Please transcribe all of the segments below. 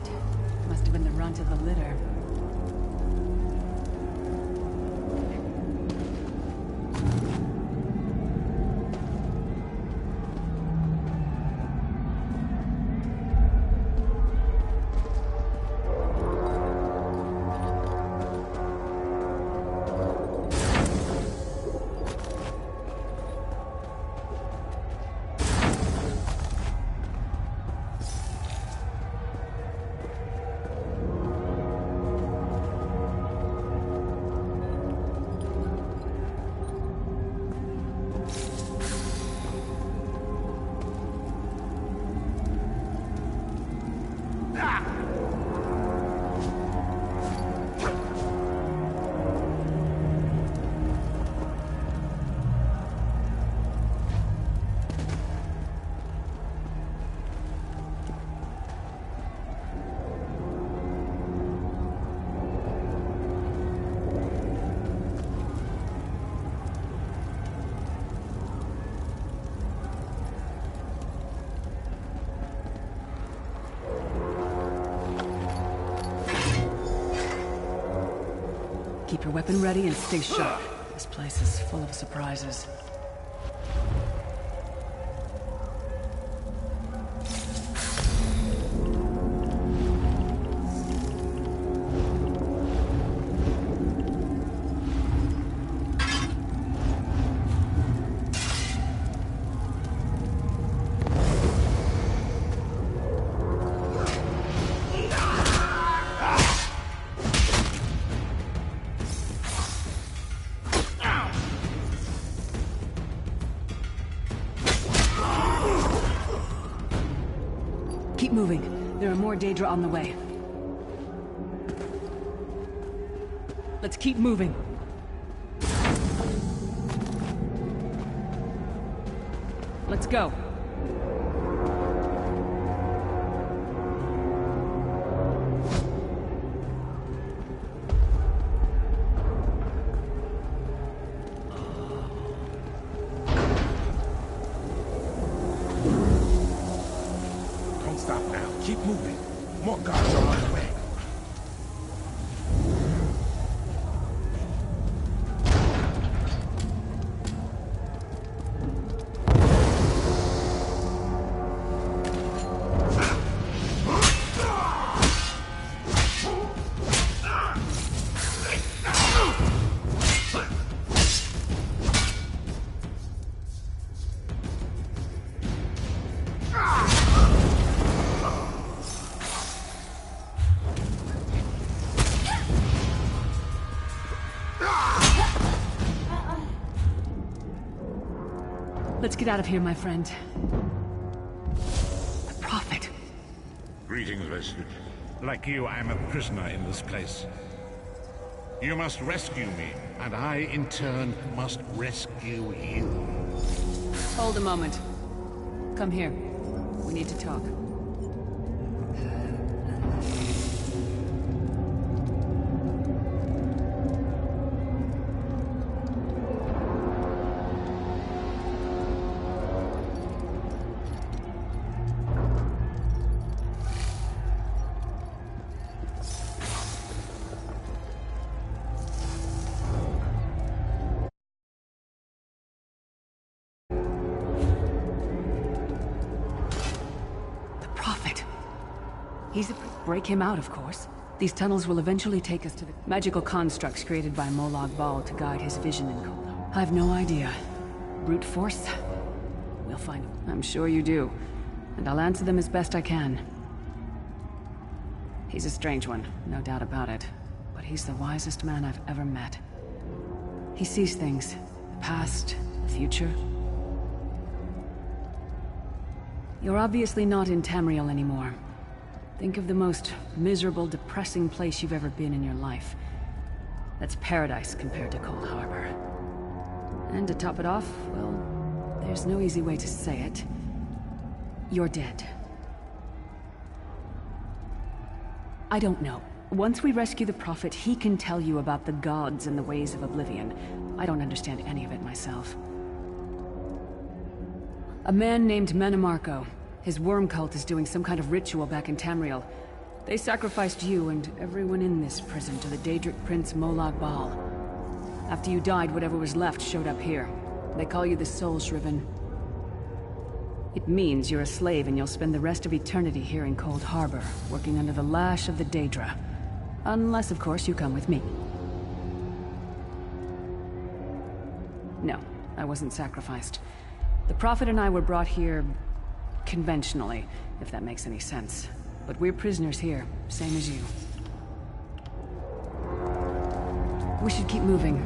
Shit. Must have been the runt of the litter. Keep your weapon ready and stay sharp. This place is full of surprises. Keep moving. There are more Daedra on the way. Let's keep moving. Let's go. Stop now. Keep moving. More guards are on the way. Let's get out of here, my friend. The Prophet. Greetings, Vestige. Like you, I am a prisoner in this place. You must rescue me, and I, in turn, must rescue you. Hold a moment. Come here. We need to talk. Break him out, of course. These tunnels will eventually take us to the magical constructs created by Molag Bal to guide his vision in Koldar. I've no idea. Brute force? We'll find him. I'm sure you do. And I'll answer them as best I can. He's a strange one, no doubt about it. But he's the wisest man I've ever met. He sees things. The past, the future. You're obviously not in Tamriel anymore. Think of the most miserable, depressing place you've ever been in your life. That's paradise compared to Cold Harbor. And to top it off, well, there's no easy way to say it. You're dead. I don't know. Once we rescue the Prophet, he can tell you about the gods and the ways of Oblivion. I don't understand any of it myself. A man named Mannimarco. His worm cult is doing some kind of ritual back in Tamriel. They sacrificed you and everyone in this prison to the Daedric Prince Molag Bal. After you died, whatever was left showed up here. They call you the Soul Shriven. It means you're a slave and you'll spend the rest of eternity here in Cold Harbor, working under the lash of the Daedra. Unless, of course, you come with me. No, I wasn't sacrificed. The Prophet and I were brought here conventionally, if that makes any sense. But we're prisoners here, same as you. We should keep moving.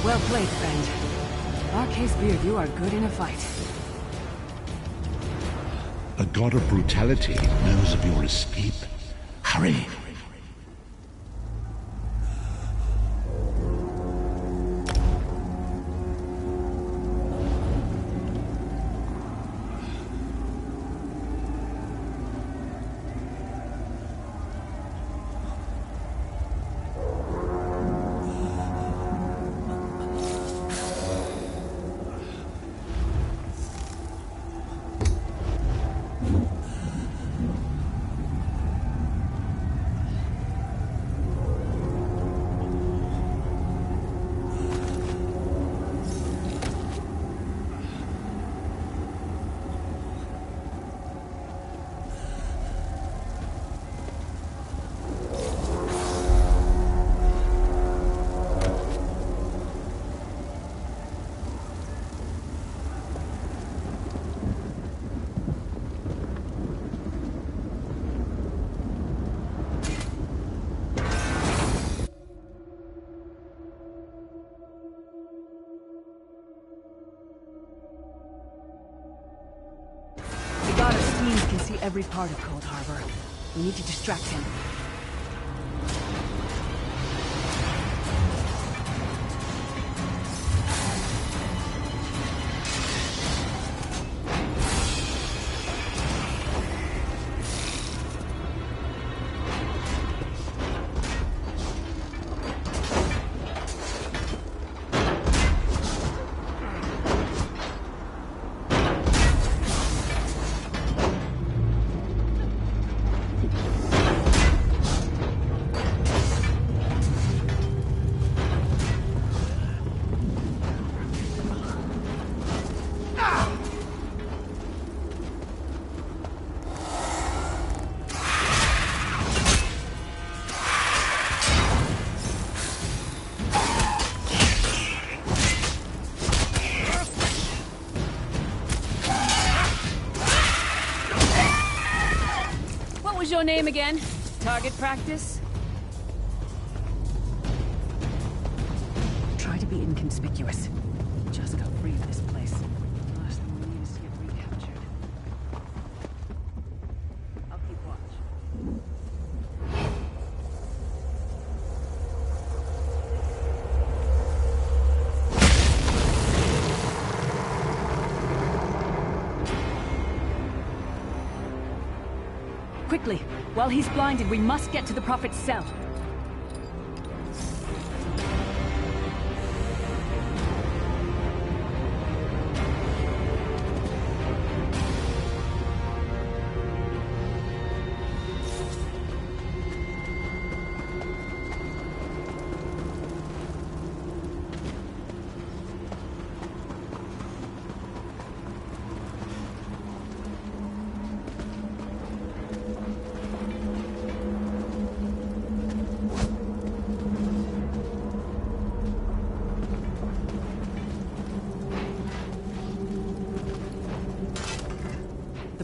Well played, friend. Marquez Beard, you are good in a fight. A god of brutality knows of your escape. Hurry! Every part of Cold Harbor. We need to distract him. Your name again? Target practice? Try to be inconspicuous. Just got free of this place. Last thing we need is to get recaptured. I'll keep watch. Quickly! While he's blinded, we must get to the Prophet's cell.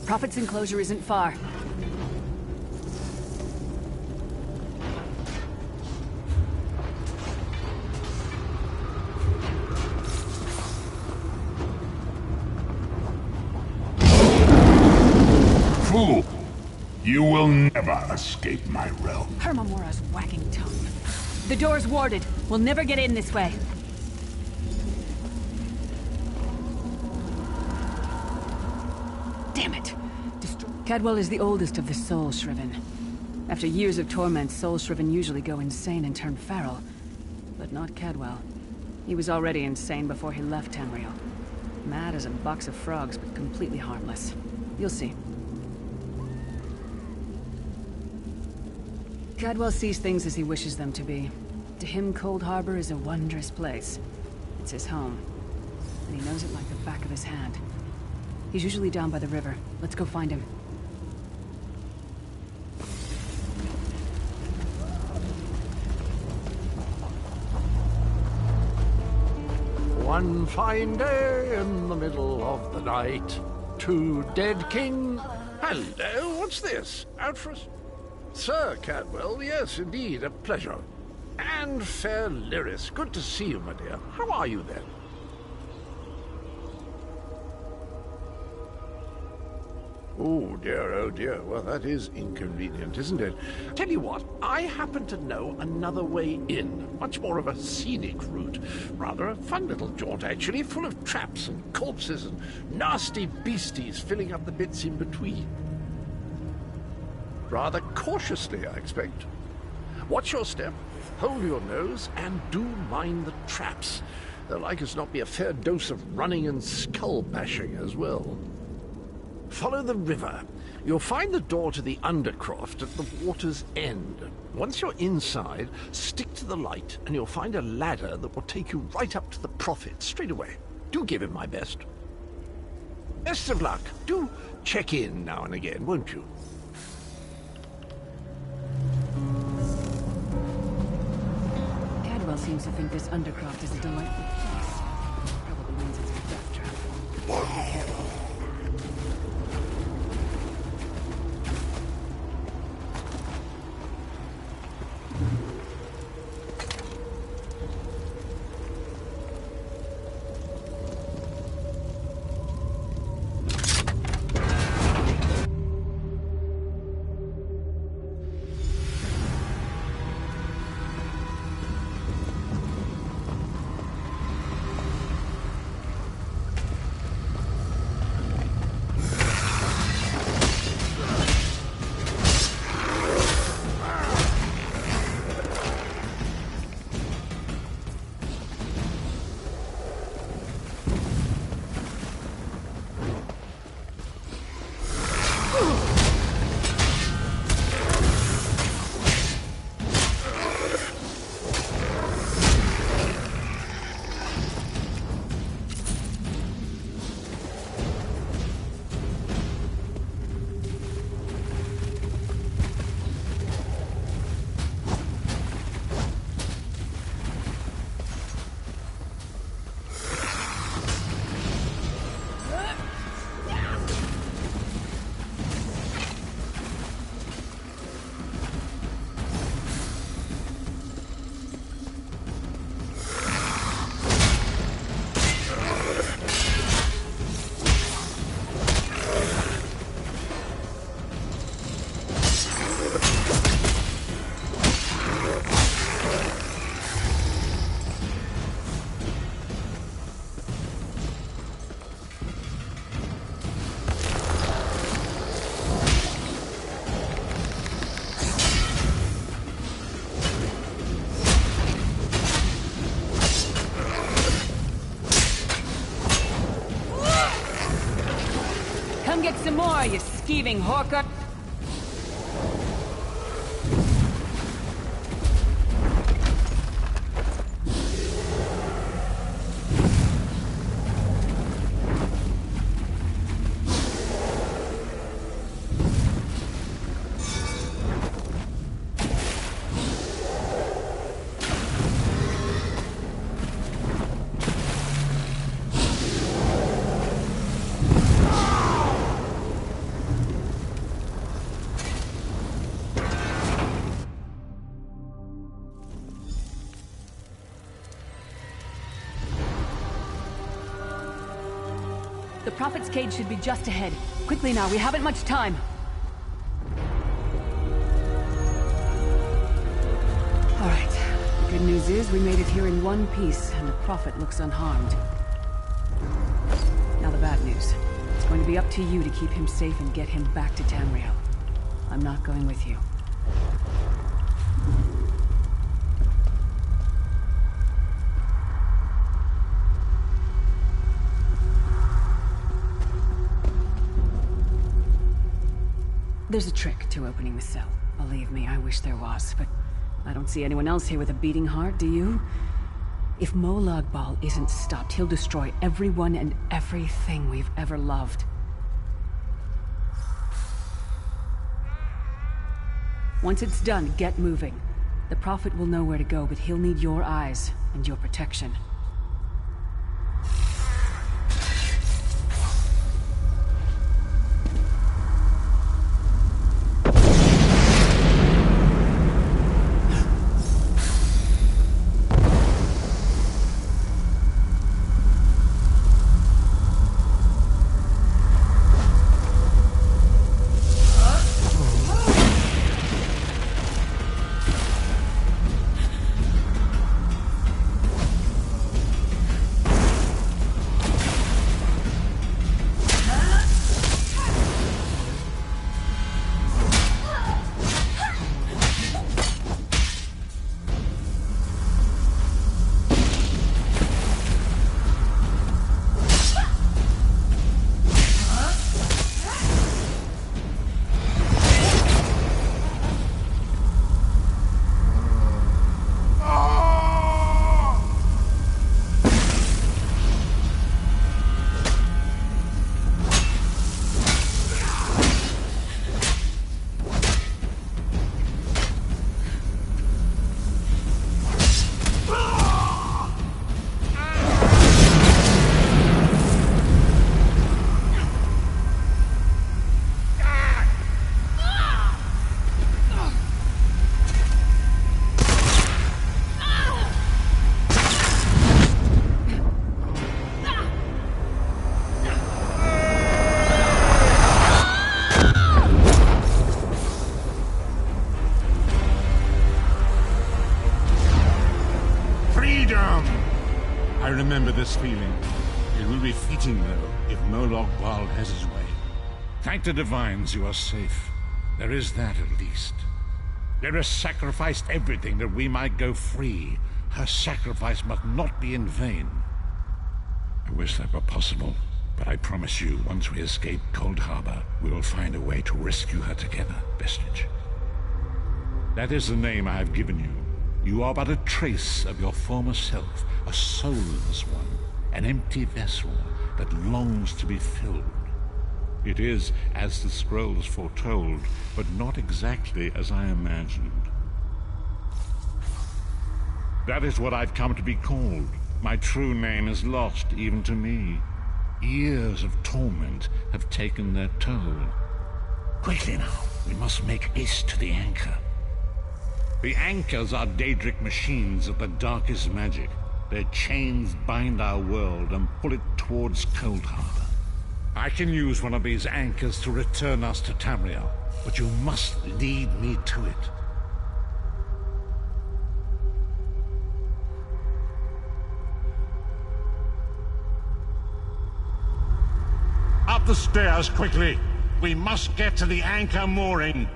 Prophet's enclosure isn't far. Fool! You will never escape my realm. Hermamora's wagging tongue. The door's warded. We'll never get in this way. Damn it! Cadwell is the oldest of the Soul Shriven. After years of torment, Soul Shriven usually go insane and turn feral. But not Cadwell. He was already insane before he left Tamriel. Mad as a box of frogs, but completely harmless. You'll see. Cadwell sees things as he wishes them to be. To him, Cold Harbor is a wondrous place. It's his home. And he knows it like the back of his hand. He's usually down by the river. Let's go find him. One fine day in the middle of the night, two dead king... Hello, what's this? Out for us? Sir Cadwell, yes, indeed, a pleasure. And fair Lyris, good to see you, my dear. How are you, then? Oh dear, well that is inconvenient, isn't it? Tell you what, I happen to know another way in. Much more of a scenic route. Rather a fun little jaunt, actually, full of traps and corpses and nasty beasties filling up the bits in between. Rather cautiously, I expect. Watch your step, hold your nose, and do mind the traps. There'll like as not be a fair dose of running and skull-bashing as well. Follow the river. You'll find the door to the Undercroft at the water's end. Once you're inside, stick to the light, and you'll find a ladder that will take you right up to the Prophet straight away. Do give him my best. Best of luck. Do check in now and again, won't you? Cadwell seems to think this Undercroft is a delightful place. Probably means it's a death trap. Be careful. Get some more, you skeeving horker. The Prophet's cage should be just ahead. Quickly now, we haven't much time. All right. The good news is we made it here in one piece, and the Prophet looks unharmed. Now the bad news. It's going to be up to you to keep him safe and get him back to Tamriel. I'm not going with you. There's a trick to opening the cell. Believe me, I wish there was, but I don't see anyone else here with a beating heart, do you? If Molag Bal isn't stopped, he'll destroy everyone and everything we've ever loved. Once it's done, get moving. The Prophet will know where to go, but he'll need your eyes and your protection. I remember this feeling. It will be fleeting, though, if Molag Bal has his way. Thank the Divines you are safe. There is that, at least. Lyra sacrificed everything that we might go free. Her sacrifice must not be in vain. I wish that were possible, but I promise you, once we escape Cold Harbor, we will find a way to rescue her together, Vestige. That is the name I have given you. You are but a trace of your former self, a soulless one, an empty vessel that longs to be filled. It is as the scrolls foretold, but not exactly as I imagined. That is what I've come to be called. My true name is lost even to me. Years of torment have taken their toll. Quickly now, we must make haste to the anchor. The anchors are Daedric machines of the darkest magic. Their chains bind our world and pull it towards Cold Harbor. I can use one of these anchors to return us to Tamriel, but you must lead me to it. Up the stairs, quickly! We must get to the anchor mooring!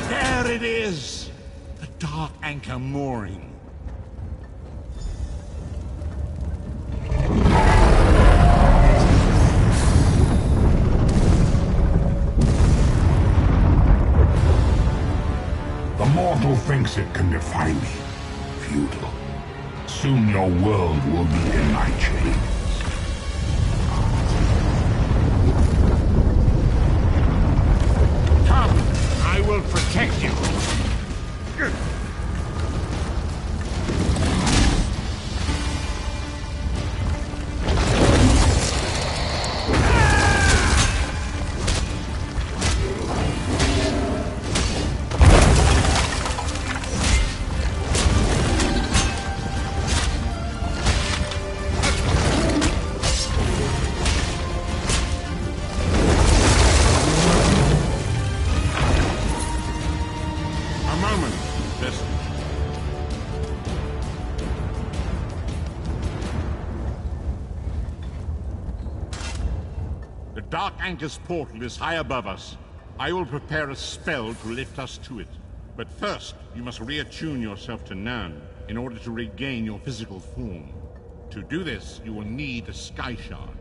There it is! The dark anchor mooring. The mortal thinks it can defy me. Futile. Soon your world will be in my chains. Come! I will protect you! A moment, Vestige. The Dark Anchor's portal is high above us. I will prepare a spell to lift us to it. But first, you must reattune yourself to Nirn in order to regain your physical form. To do this, you will need a Sky Shard.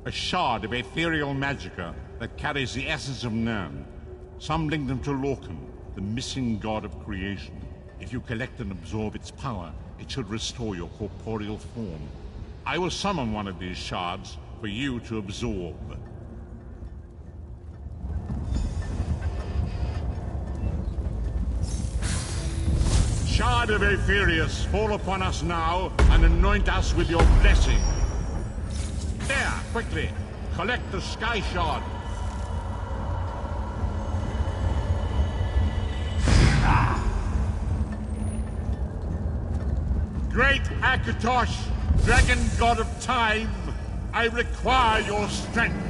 A shard of ethereal magicka that carries the essence of Nirn. Some link them to Lorkhan, the missing god of creation. If you collect and absorb its power, it should restore your corporeal form. I will summon one of these shards for you to absorb. Shard of Aetherius, fall upon us now and anoint us with your blessing. There, quickly, collect the Sky Shard. Great Akatosh, dragon god of time, I require your strength.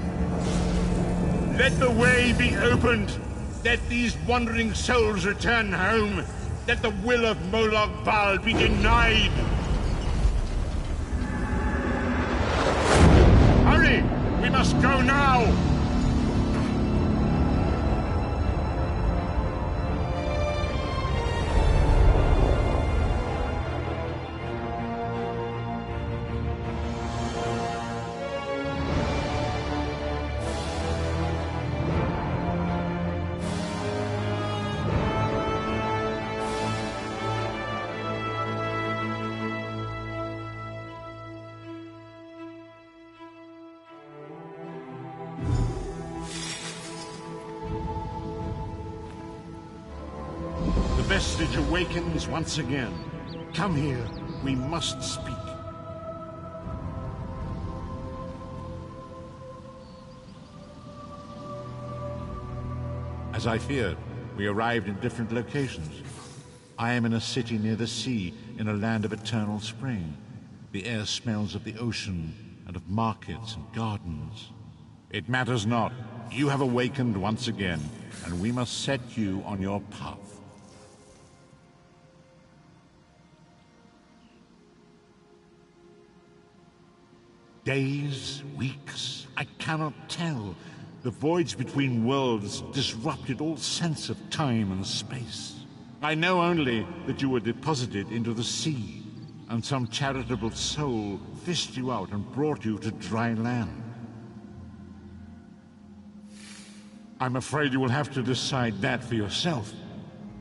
Let the way be opened. Let these wandering souls return home. Let the will of Molag Bal be denied! Hurry! We must go now! Vestige awakens once again. Come here. We must speak. As I feared, we arrived in different locations. I am in a city near the sea, in a land of eternal spring. The air smells of the ocean and of markets and gardens. It matters not. You have awakened once again, and we must set you on your path. Days, weeks, I cannot tell. The voids between worlds disrupted all sense of time and space. I know only that you were deposited into the sea, and some charitable soul fished you out and brought you to dry land. I'm afraid you will have to decide that for yourself.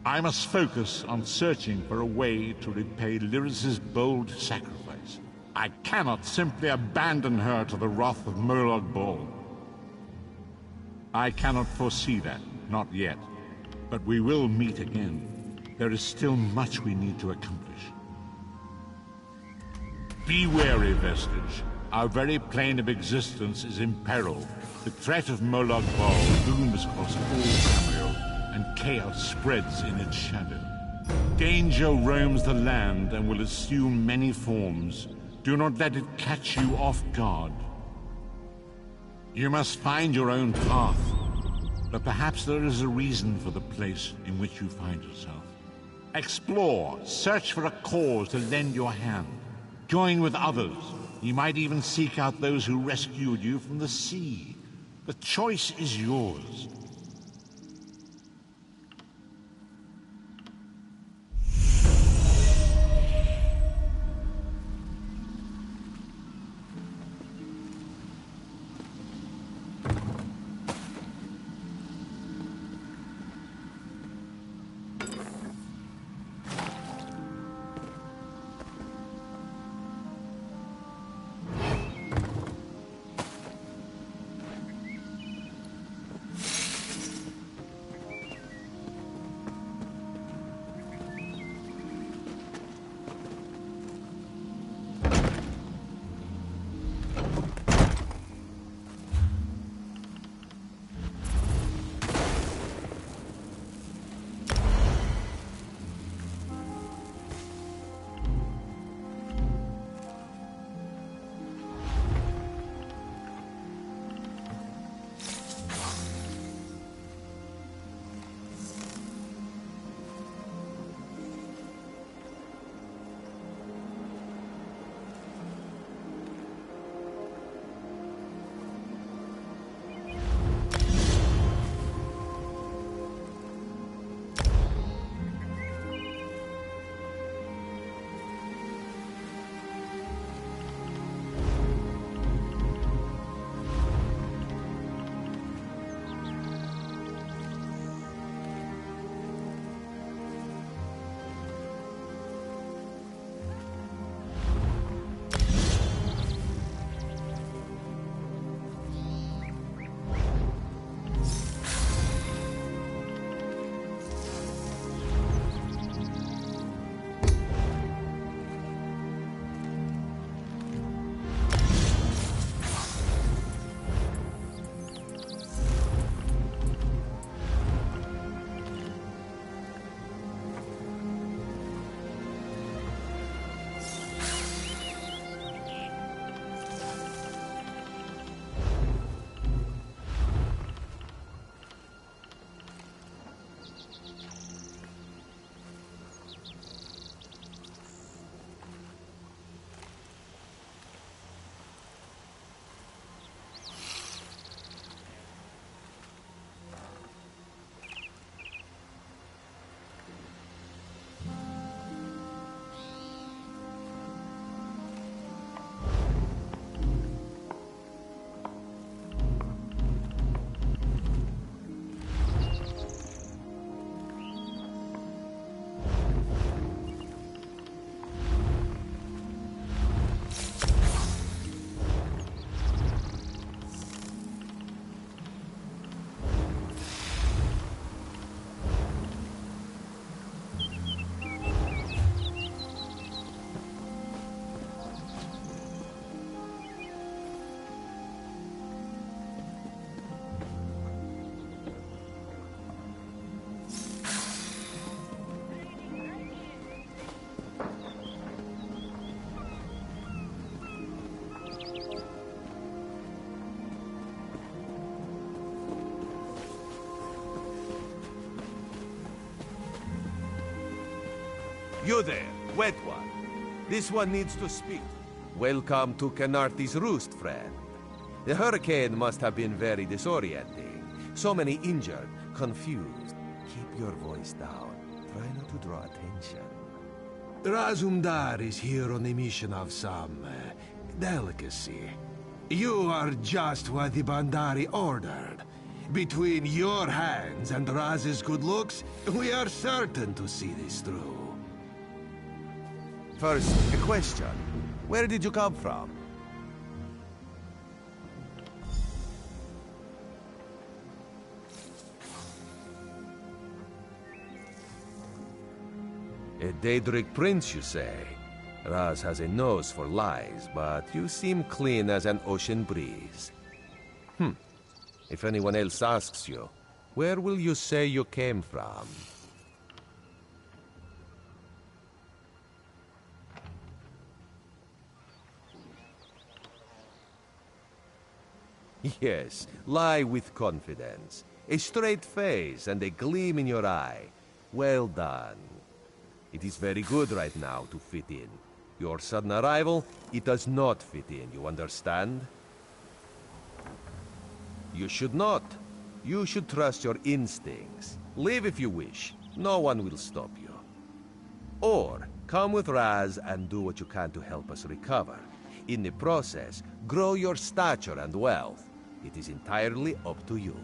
I must focus on searching for a way to repay Lyris's bold sacrifice. I cannot simply abandon her to the wrath of Molag Bal. I cannot foresee that, not yet. But we will meet again. There is still much we need to accomplish. Be wary, Vestige. Our very plane of existence is in peril. The threat of Molag Bal looms across all Tamriel, and chaos spreads in its shadow. Danger roams the land and will assume many forms. Do not let it catch you off guard. You must find your own path, but perhaps there is a reason for the place in which you find yourself. Explore, search for a cause to lend your hand. Join with others. You might even seek out those who rescued you from the sea. The choice is yours. You there, wet one. This one needs to speak. Welcome to Khenarthi's Roost, friend. The hurricane must have been very disorienting. So many injured, confused. Keep your voice down. Try not to draw attention. Razumdar is here on a mission of some delicacy. You are just what the Bandari ordered. Between your hands and Raz's good looks, we are certain to see this through. First, a question. Where did you come from? A Daedric prince, you say? Raz has a nose for lies, but you seem clean as an ocean breeze. If anyone else asks you, where will you say you came from? Yes, lie with confidence. A straight face and a gleam in your eye. Well done. It is very good right now to fit in. Your sudden arrival, it does not fit in, you understand? You should not. You should trust your instincts. Leave if you wish. No one will stop you. Or, come with Raz and do what you can to help us recover. In the process, grow your stature and wealth. It is entirely up to you.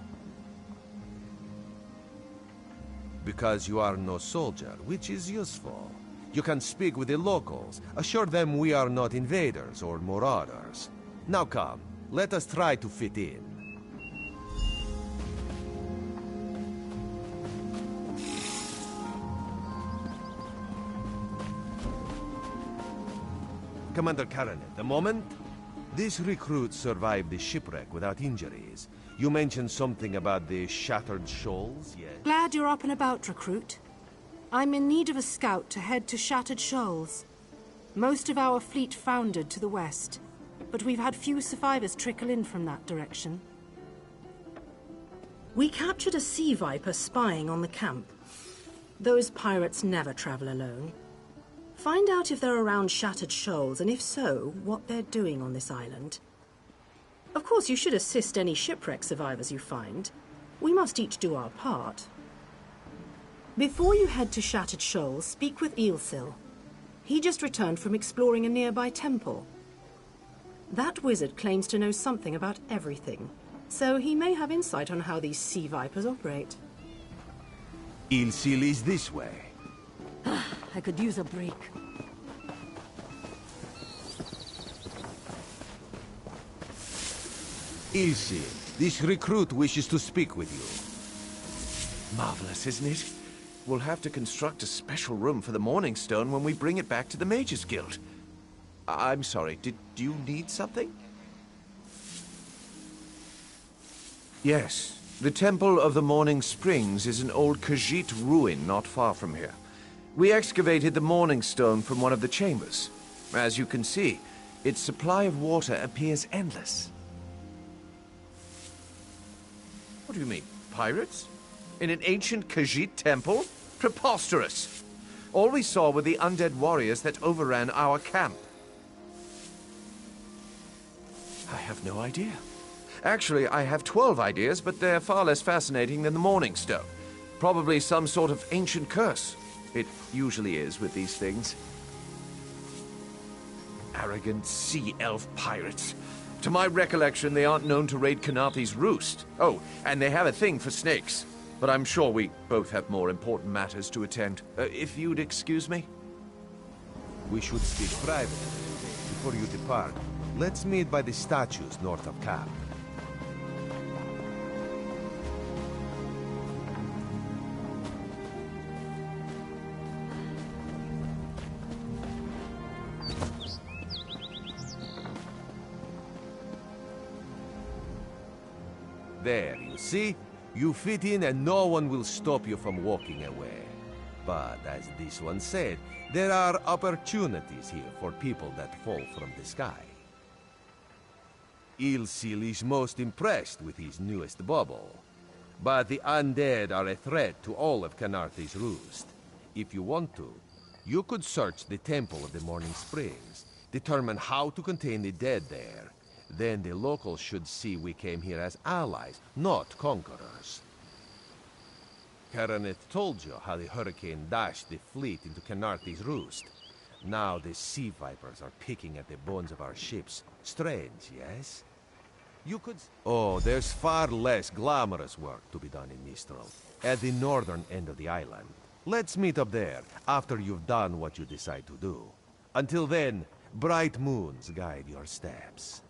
Because you are no soldier, which is useful. You can speak with the locals, assure them we are not invaders or marauders. Now come, let us try to fit in. Commander Karanet, a moment? This recruit survived the shipwreck without injuries. You mentioned something about the Shattered Shoals, yes? Glad you're up and about, recruit. I'm in need of a scout to head to Shattered Shoals. Most of our fleet foundered to the west, but we've had few survivors trickle in from that direction. We captured a sea viper spying on the camp. Those pirates never travel alone. Find out if they're around Shattered Shoals, and if so, what they're doing on this island. Of course, you should assist any shipwreck survivors you find. We must each do our part. Before you head to Shattered Shoals, speak with Eelsil. He just returned from exploring a nearby temple. That wizard claims to know something about everything, so he may have insight on how these sea vipers operate. Eelsil is this way. I could use a break. Eelsil, this recruit wishes to speak with you. Marvelous, isn't it? We'll have to construct a special room for the Morning Stone when we bring it back to the Mages Guild. I'm sorry, did you need something? Yes, the Temple of the Morning Springs is an old Khajiit ruin not far from here. We excavated the Morning Stone from one of the chambers. As you can see, its supply of water appears endless. What do you mean, pirates? In an ancient Khajiit temple? Preposterous! All we saw were the undead warriors that overran our camp. I have no idea. Actually, I have 12 ideas, but they're far less fascinating than the Morning Stone. Probably some sort of ancient curse. It usually is with these things. Arrogant sea elf pirates. To my recollection, they aren't known to raid Khenarthi's Roost. Oh, and they have a thing for snakes. But I'm sure we both have more important matters to attend. If you'd excuse me? We should speak privately. Before you depart, let's meet by the statues north of camp. There, you see? You fit in and no one will stop you from walking away. But as this one said, there are opportunities here for people that fall from the sky. Eelsil is most impressed with his newest bauble. But the undead are a threat to all of Khenarthi's Roost. If you want to, You could search the Temple of the Morning Springs, determine how to contain the dead there. Then the locals should see we came here as allies, not conquerors. Karaneth told you how the hurricane dashed the fleet into Khenarthi's roost. Now the sea vipers are picking at the bones of our ships. Strange, yes? You could... Oh, there's far less glamorous work to be done in Mistral, at the northern end of the island. Let's meet up there, after you've done what you decide to do. Until then, bright moons guide your steps.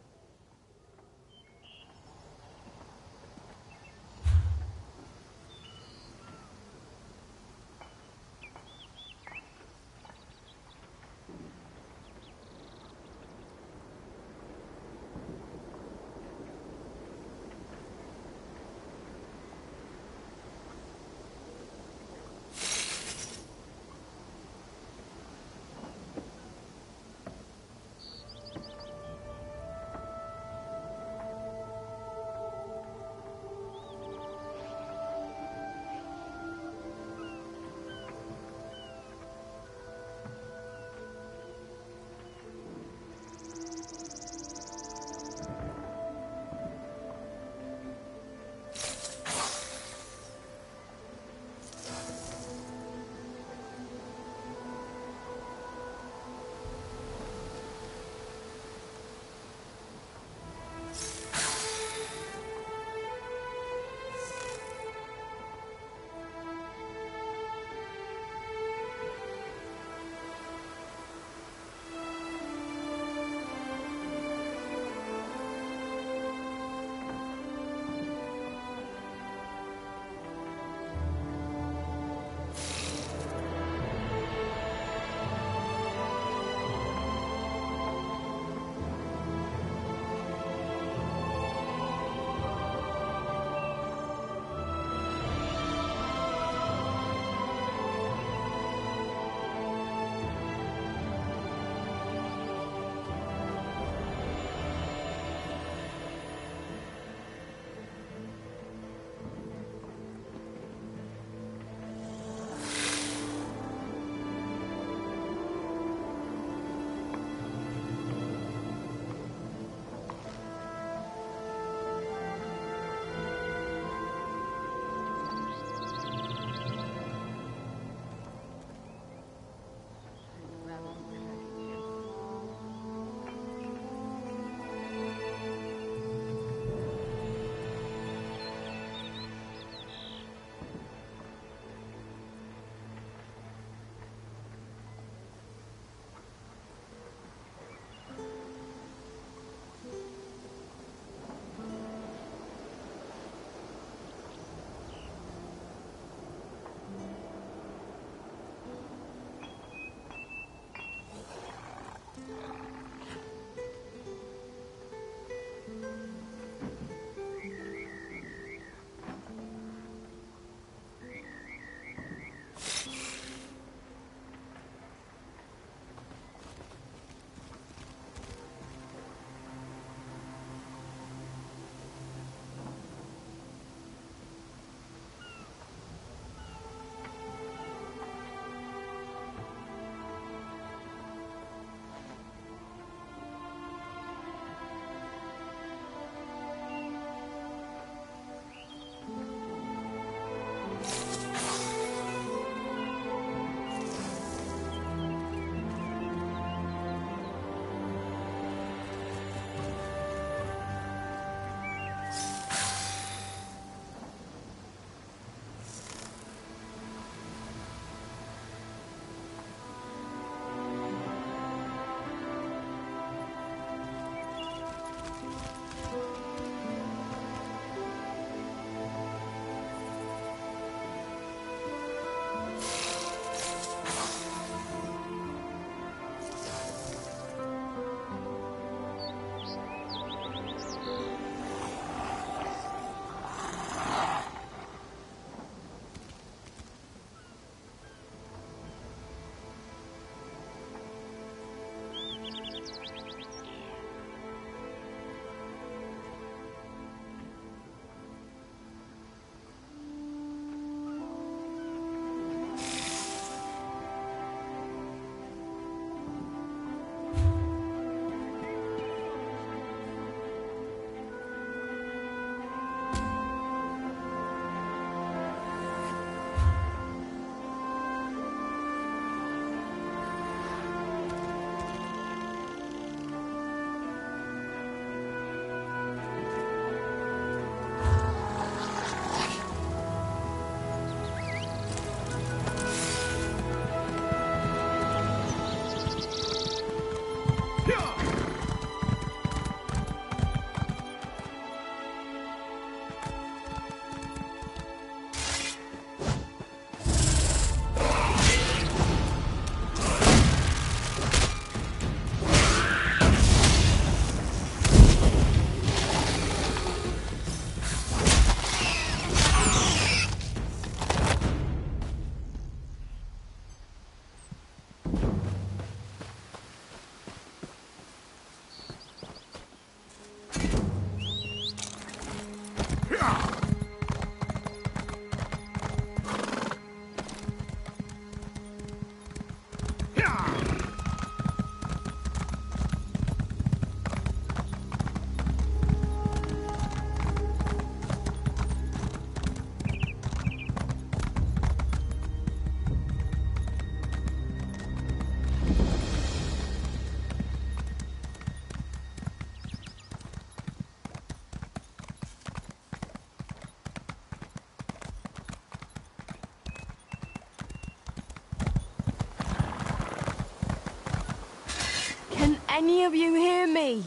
any of you hear me?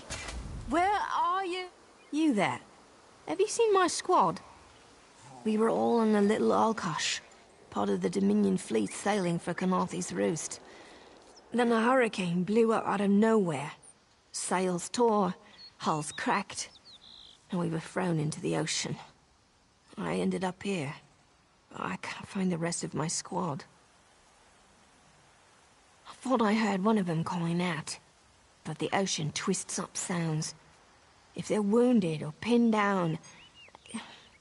Where are you? You there. Have you seen my squad? We were all on a little Alkosh, part of the Dominion fleet sailing for Canarthy's Roost. Then a hurricane blew up out of nowhere. Sails tore, hulls cracked, and we were thrown into the ocean. I ended up here. I can't find the rest of my squad. I thought I heard one of them calling out, but the ocean twists up sounds. If they're wounded or pinned down,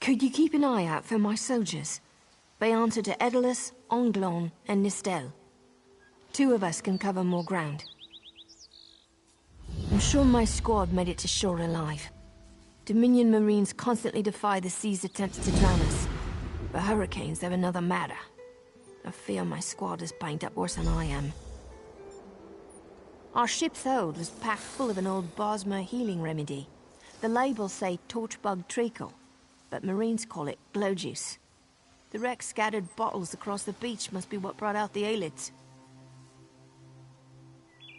could you keep an eye out for my soldiers? They answer to Edelus, Onglon, and Nistel. 2 of us can cover more ground. I'm sure my squad made it to shore alive. Dominion Marines constantly defy the sea's attempts to drown us. The hurricanes, they're another matter. I fear my squad is banged up worse than I am. Our ship's hold was packed full of an old Bosmer healing remedy. The labels say torchbug treacle, but Marines call it glow juice. The wreck scattered bottles across the beach must be what brought out the Aelids.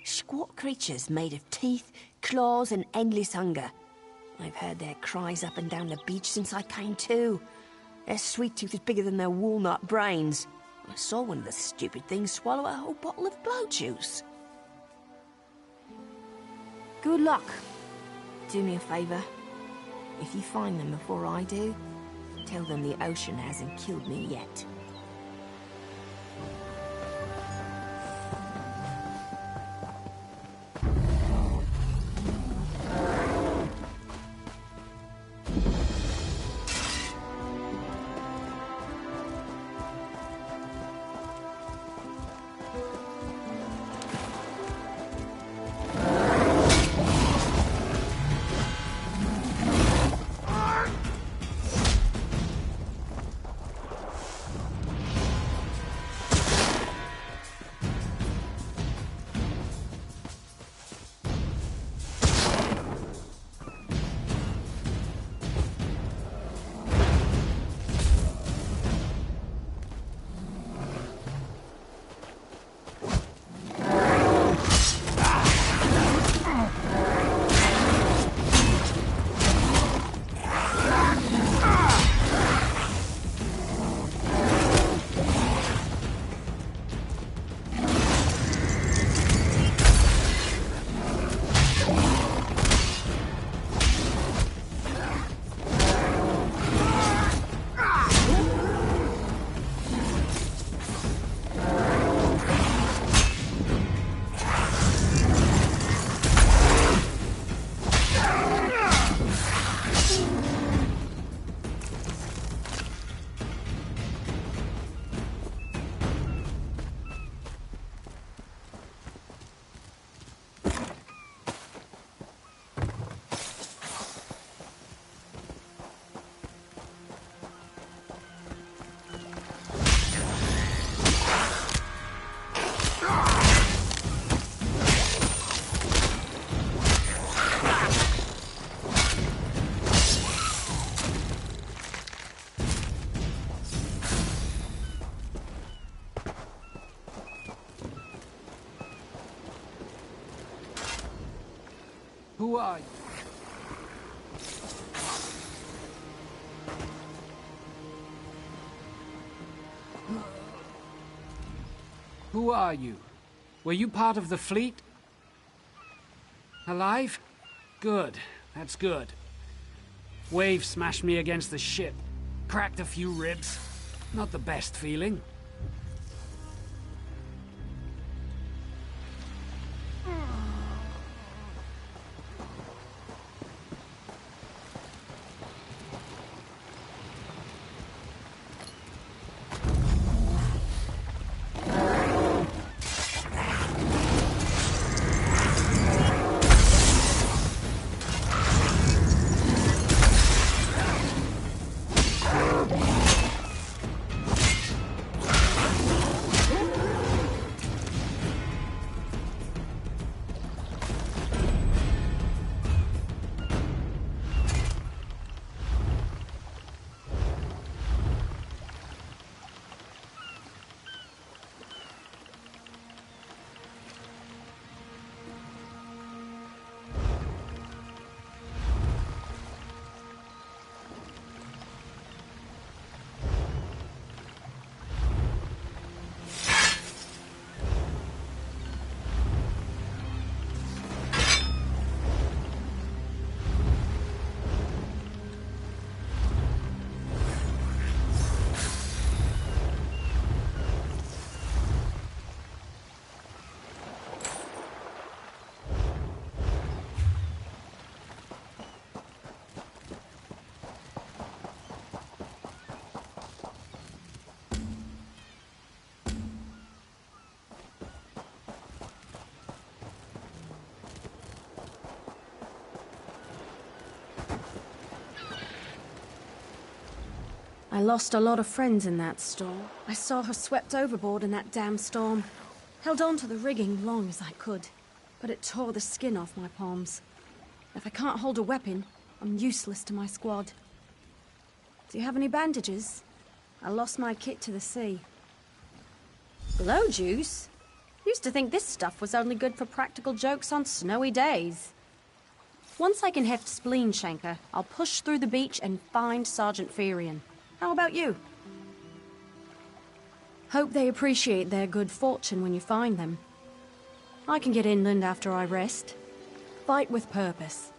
Squat creatures made of teeth, claws, and endless hunger. I've heard their cries up and down the beach since I came to. Their sweet tooth is bigger than their walnut brains. I saw one of the stupid things swallow a whole bottle of blow juice. Good luck. Do me a favor. If you find them before I do, tell them the ocean hasn't killed me yet. Who are you? Who are you? Were you part of the fleet? Alive? Good. That's good. Wave smashed me against the ship. Cracked a few ribs. Not the best feeling. I lost a lot of friends in that storm. I saw her swept overboard in that damn storm. Held on to the rigging long as I could, but it tore the skin off my palms. If I can't hold a weapon, I'm useless to my squad. Do you have any bandages? I lost my kit to the sea. Glow juice? Used to think this stuff was only good for practical jokes on snowy days. Once I can heft Spleen Shanker, I'll push through the beach and find Sergeant Firion. How about you? Hope they appreciate their good fortune when you find them. I can get inland after I rest. Fight with purpose.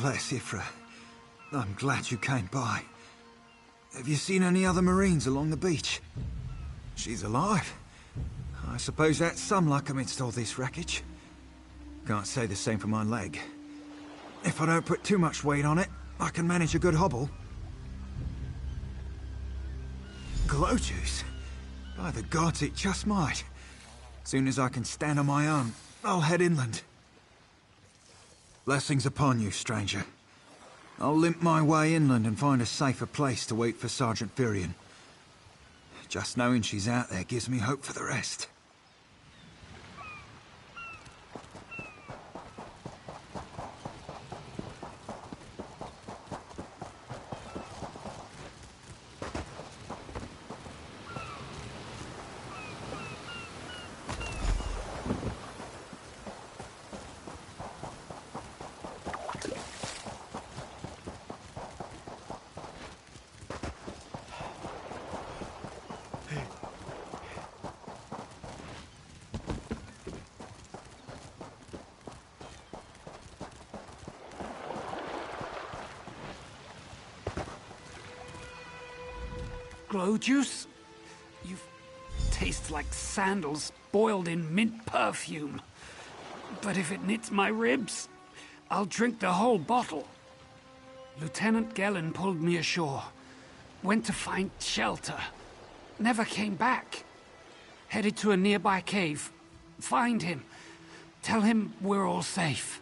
Bless Ifra. I'm glad you came by. Have you seen any other Marines along the beach? She's alive. I suppose that's some luck amidst all this wreckage. Can't say the same for my leg. If I don't put too much weight on it, I can manage a good hobble. Glow juice? By the gods, it just might. Soon as I can stand on my own, I'll head inland. Blessings upon you, stranger. I'll limp my way inland and find a safer place to wait for Sergeant Firion. Just knowing she's out there gives me hope for the rest. Glow juice? You taste like sandals boiled in mint perfume. But if it knits my ribs, I'll drink the whole bottle. Lieutenant Gellin pulled me ashore. Went to find shelter. Never came back. Headed to a nearby cave. Find him. Tell him we're all safe.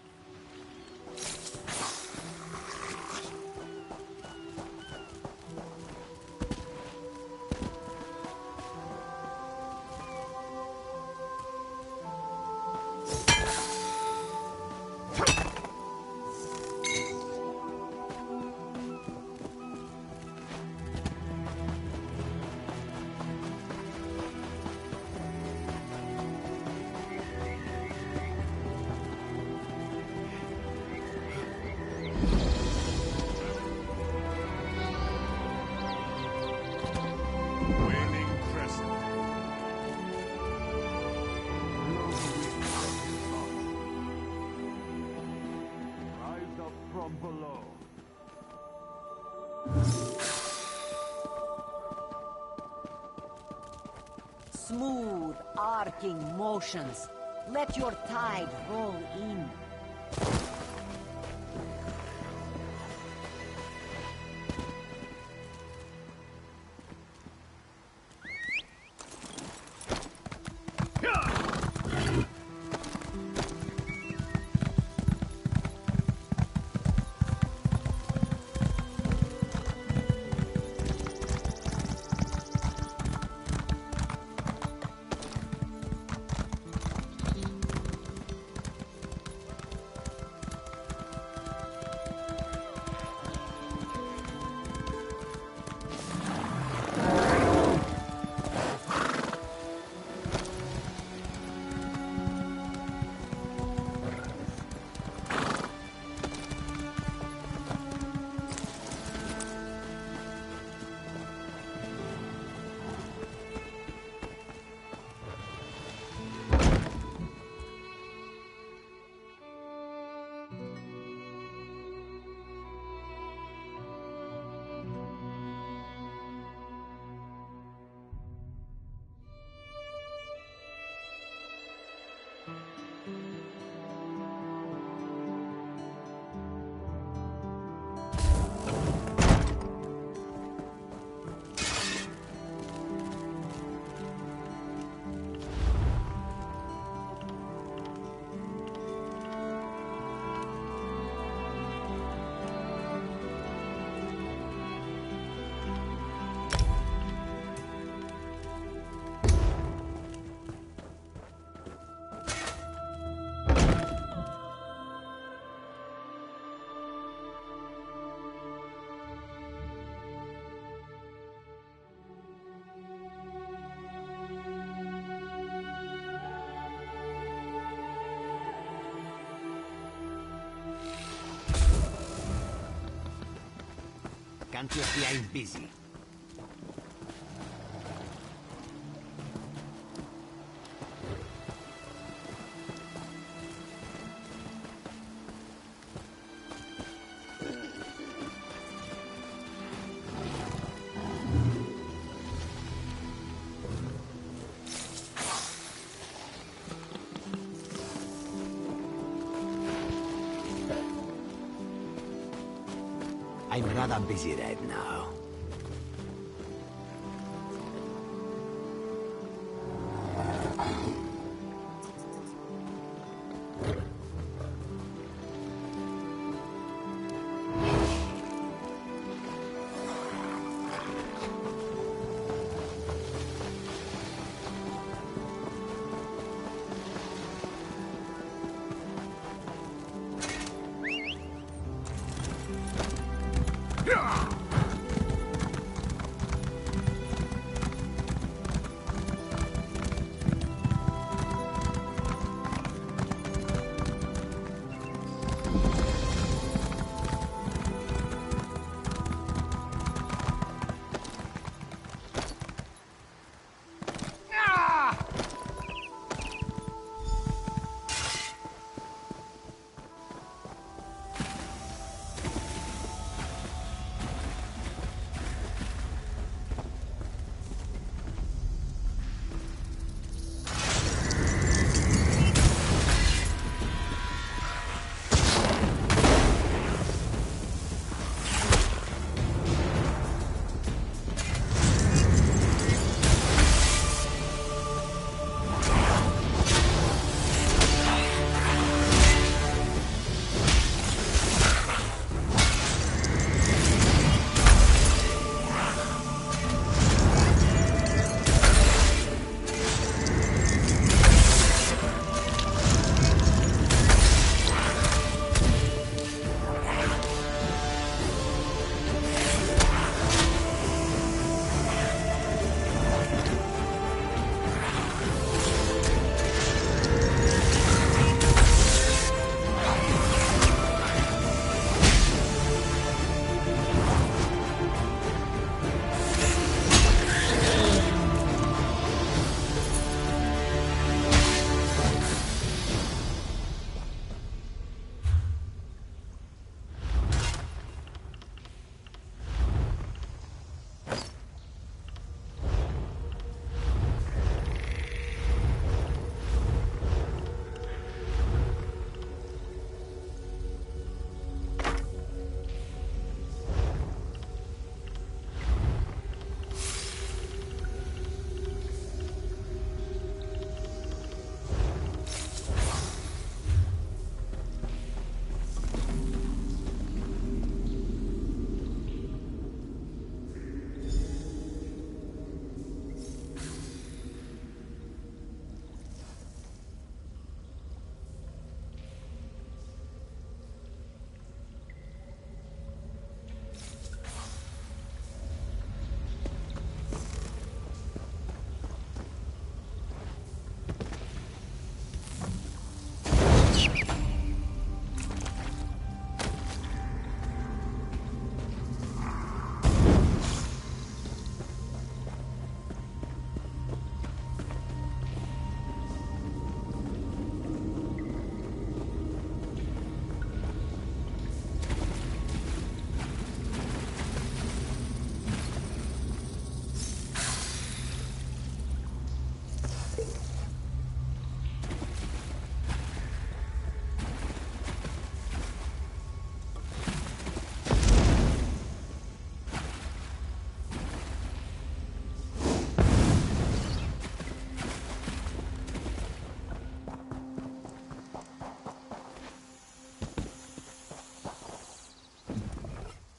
Smooth, arcing motions. Let your tide roll in. Can't just be I'm busy. I'm rather busy right now.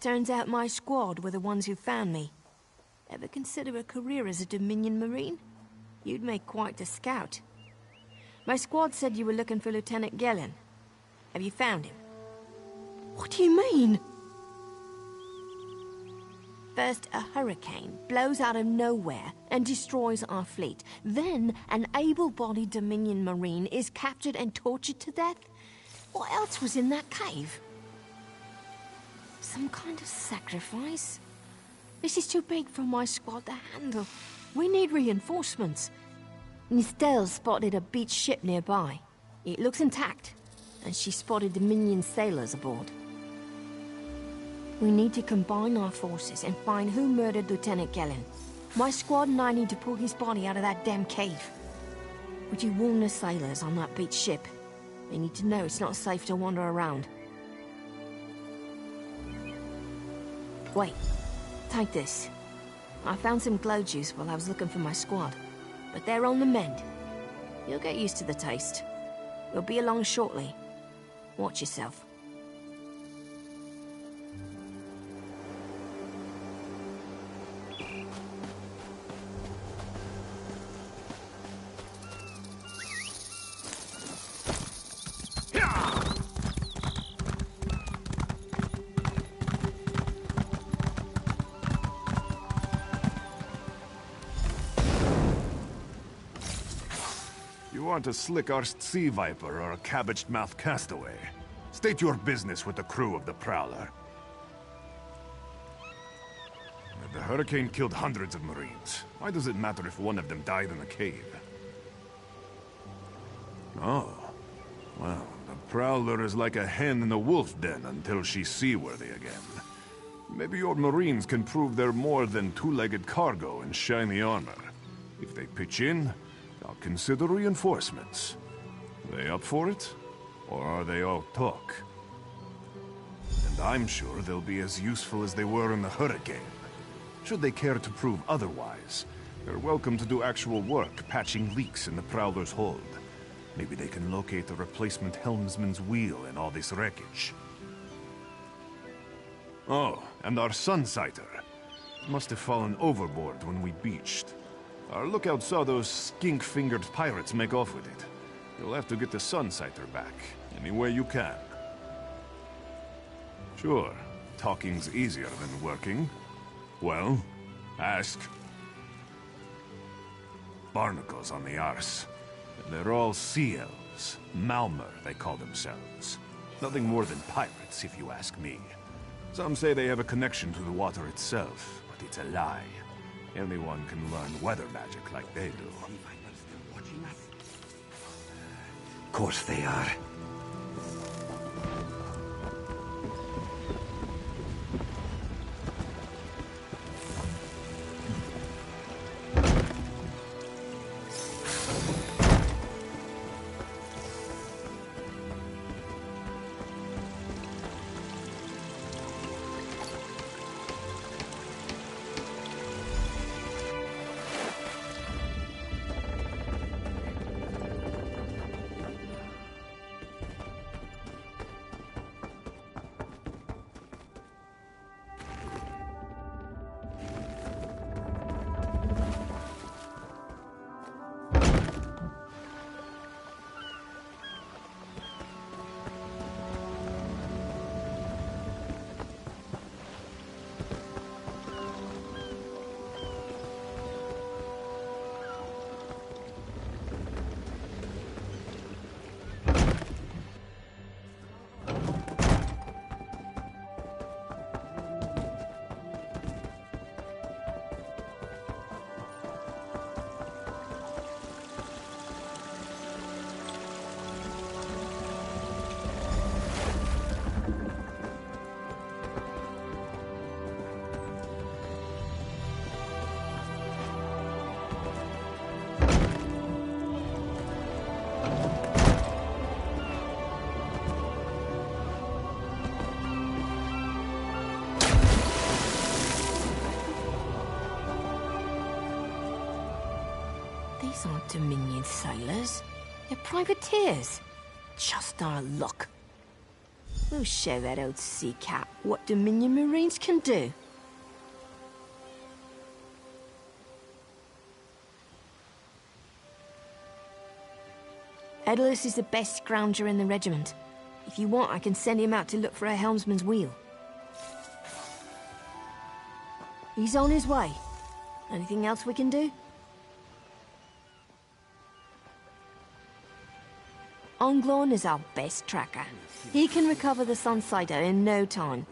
Turns out my squad were the ones who found me. Ever consider a career as a Dominion Marine? You'd make quite a scout. My squad said you were looking for Lieutenant Gellin. Have you found him? What do you mean? First, a hurricane blows out of nowhere and destroys our fleet. Then, an able-bodied Dominion Marine is captured and tortured to death. What else was in that cave? Some kind of sacrifice? This is too big for my squad to handle. We need reinforcements. Nistel spotted a beached ship nearby. It looks intact, and she spotted Dominion sailors aboard. We need to combine our forces and find who murdered Lieutenant Gellin. My squad and I need to pull his body out of that damn cave. Would you warn the sailors on that beached ship? They need to know it's not safe to wander around. Wait, take this. I found some glow juice while I was looking for my squad, but they're on the mend. You'll get used to the taste. We'll be along shortly. Watch yourself. You aren't a slick-arsed sea viper or a cabbage-mouthed castaway. State your business with the crew of the Prowler. The hurricane killed hundreds of Marines. Why does it matter if one of them died in the cave? Oh. Well, the Prowler is like a hen in a wolf den until she's seaworthy again. Maybe your Marines can prove they're more than two-legged cargo in shiny armor. If they pitch in, I'll consider reinforcements. They up for it? Or are they all talk? And I'm sure they'll be as useful as they were in the hurricane. Should they care to prove otherwise, they're welcome to do actual work patching leaks in the Prowler's hold. Maybe they can locate a replacement helmsman's wheel in all this wreckage. Oh, and our Sunsighter. Must have fallen overboard when we beached. Our lookout saw those skink-fingered pirates make off with it. You'll have to get the Sunsighter back, any way you can. Sure, talking's easier than working. Well, ask. Barnacles on the arse. They're all sea elves. Malmer, they call themselves. Nothing more than pirates, if you ask me. Some say they have a connection to the water itself, but it's a lie. Anyone can learn weather magic like they do. Of course they are. These aren't Dominion sailors. They're privateers. Just our luck. We'll show that old sea cat what Dominion Marines can do. Edalus is the best scrounger in the regiment. If you want, I can send him out to look for a helmsman's wheel. He's on his way. Anything else we can do? Onglon is our best tracker. He can recover the Sunsighter in no time.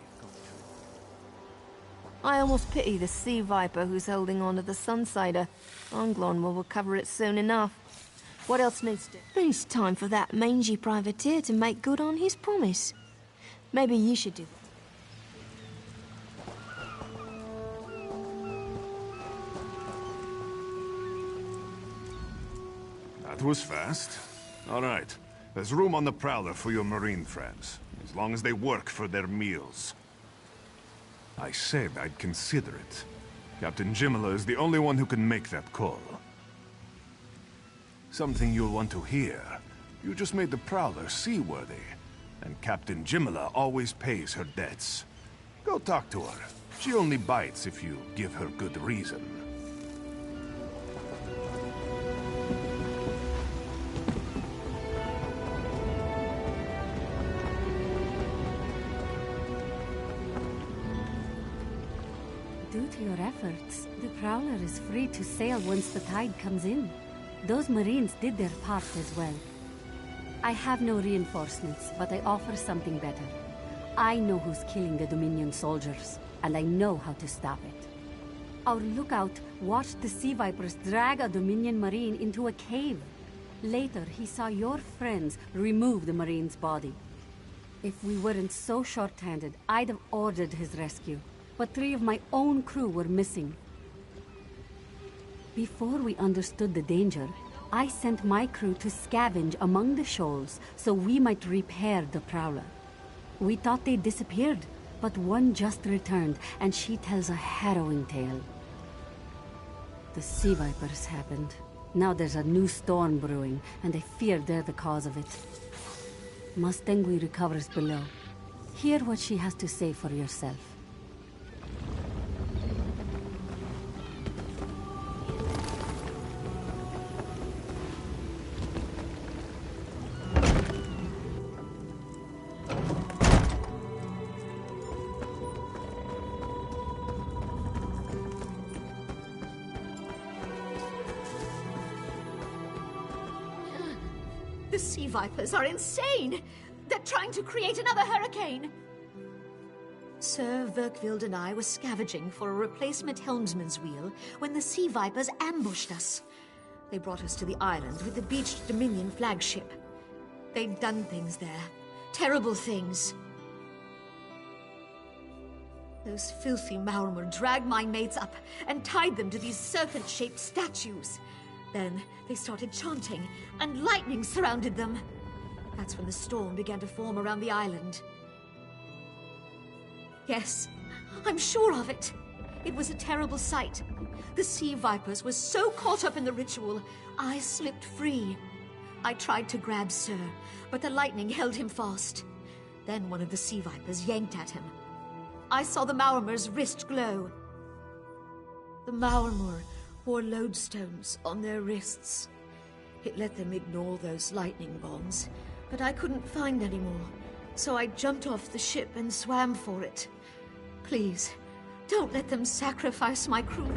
I almost pity the sea viper who's holding on to the Sunsider. Anglon will recover it soon enough. What else needs to... Then it's time for that mangy privateer to make good on his promise. Maybe you should do that. That was fast. All right. There's room on the Prowler for your Marine friends, as long as they work for their meals. I said I'd consider it. Captain Jimala is the only one who can make that call. Something you'll want to hear. You just made the Prowler seaworthy, and Captain Jimala always pays her debts. Go talk to her. She only bites if you give her good reason. Due to your efforts, the Prowler is free to sail once the tide comes in. Those Marines did their part as well. I have no reinforcements, but I offer something better. I know who's killing the Dominion soldiers, and I know how to stop it. Our lookout watched the Sea Vipers drag a Dominion Marine into a cave. Later, he saw your friends remove the Marine's body. If we weren't so short-handed, I'd have ordered his rescue. But 3 of my own crew were missing. Before we understood the danger, I sent my crew to scavenge among the shoals so we might repair the Prowler. We thought they disappeared, but one just returned, and she tells a harrowing tale. The Sea Vipers happened. Now there's a new storm brewing, and they fear they're the cause of it. Mustangui recovers below. Hear what she has to say for yourself. The Sea Vipers are insane! They're trying to create another hurricane! Sir Verkvild and I were scavenging for a replacement helmsman's wheel when the Sea Vipers ambushed us. They brought us to the island with the beached Dominion flagship. They'd done things there. Terrible things. Those filthy Maormer dragged my mates up and tied them to these serpent-shaped statues. Then they started chanting, and lightning surrounded them. That's when the storm began to form around the island. Yes, I'm sure of it. It was a terrible sight. The Sea Vipers were so caught up in the ritual, I slipped free. I tried to grab Sir, but the lightning held him fast. Then one of the Sea Vipers yanked at him. I saw the Maormer's wrist glow. The Maormer wore lodestones on their wrists. It let them ignore those lightning bombs, but I couldn't find any more, so I jumped off the ship and swam for it. Please, don't let them sacrifice my crew.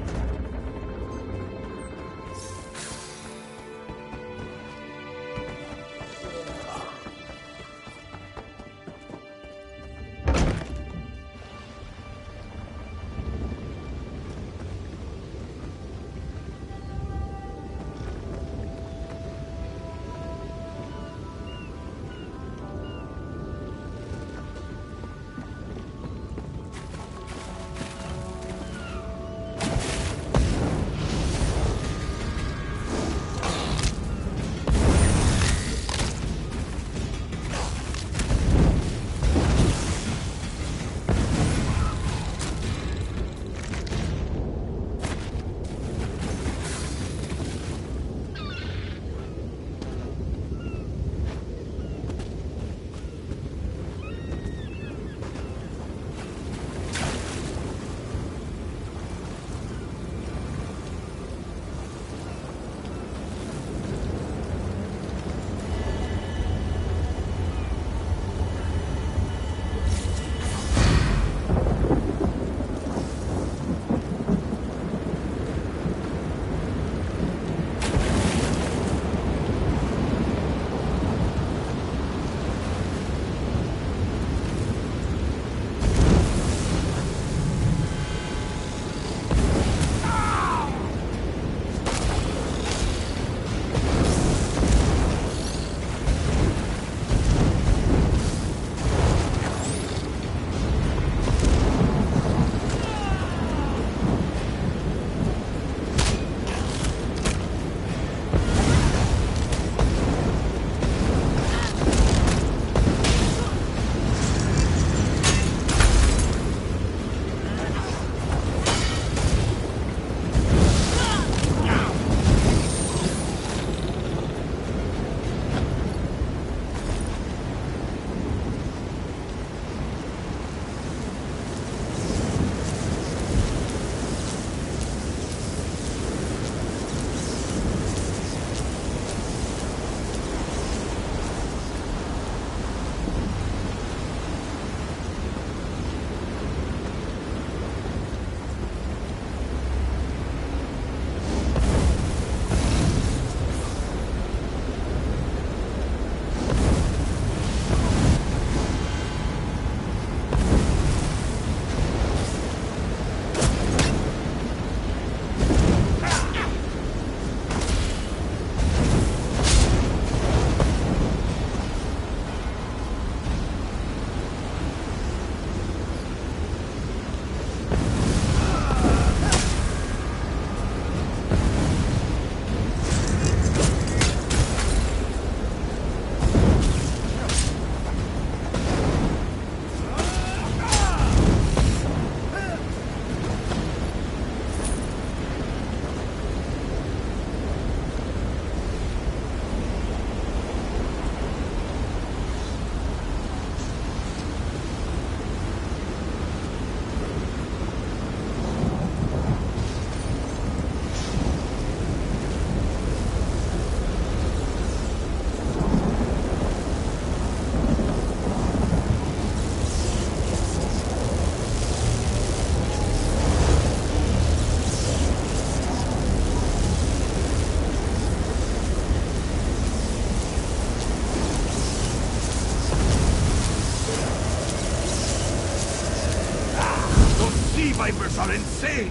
vipers are insane!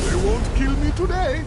They won't kill me today!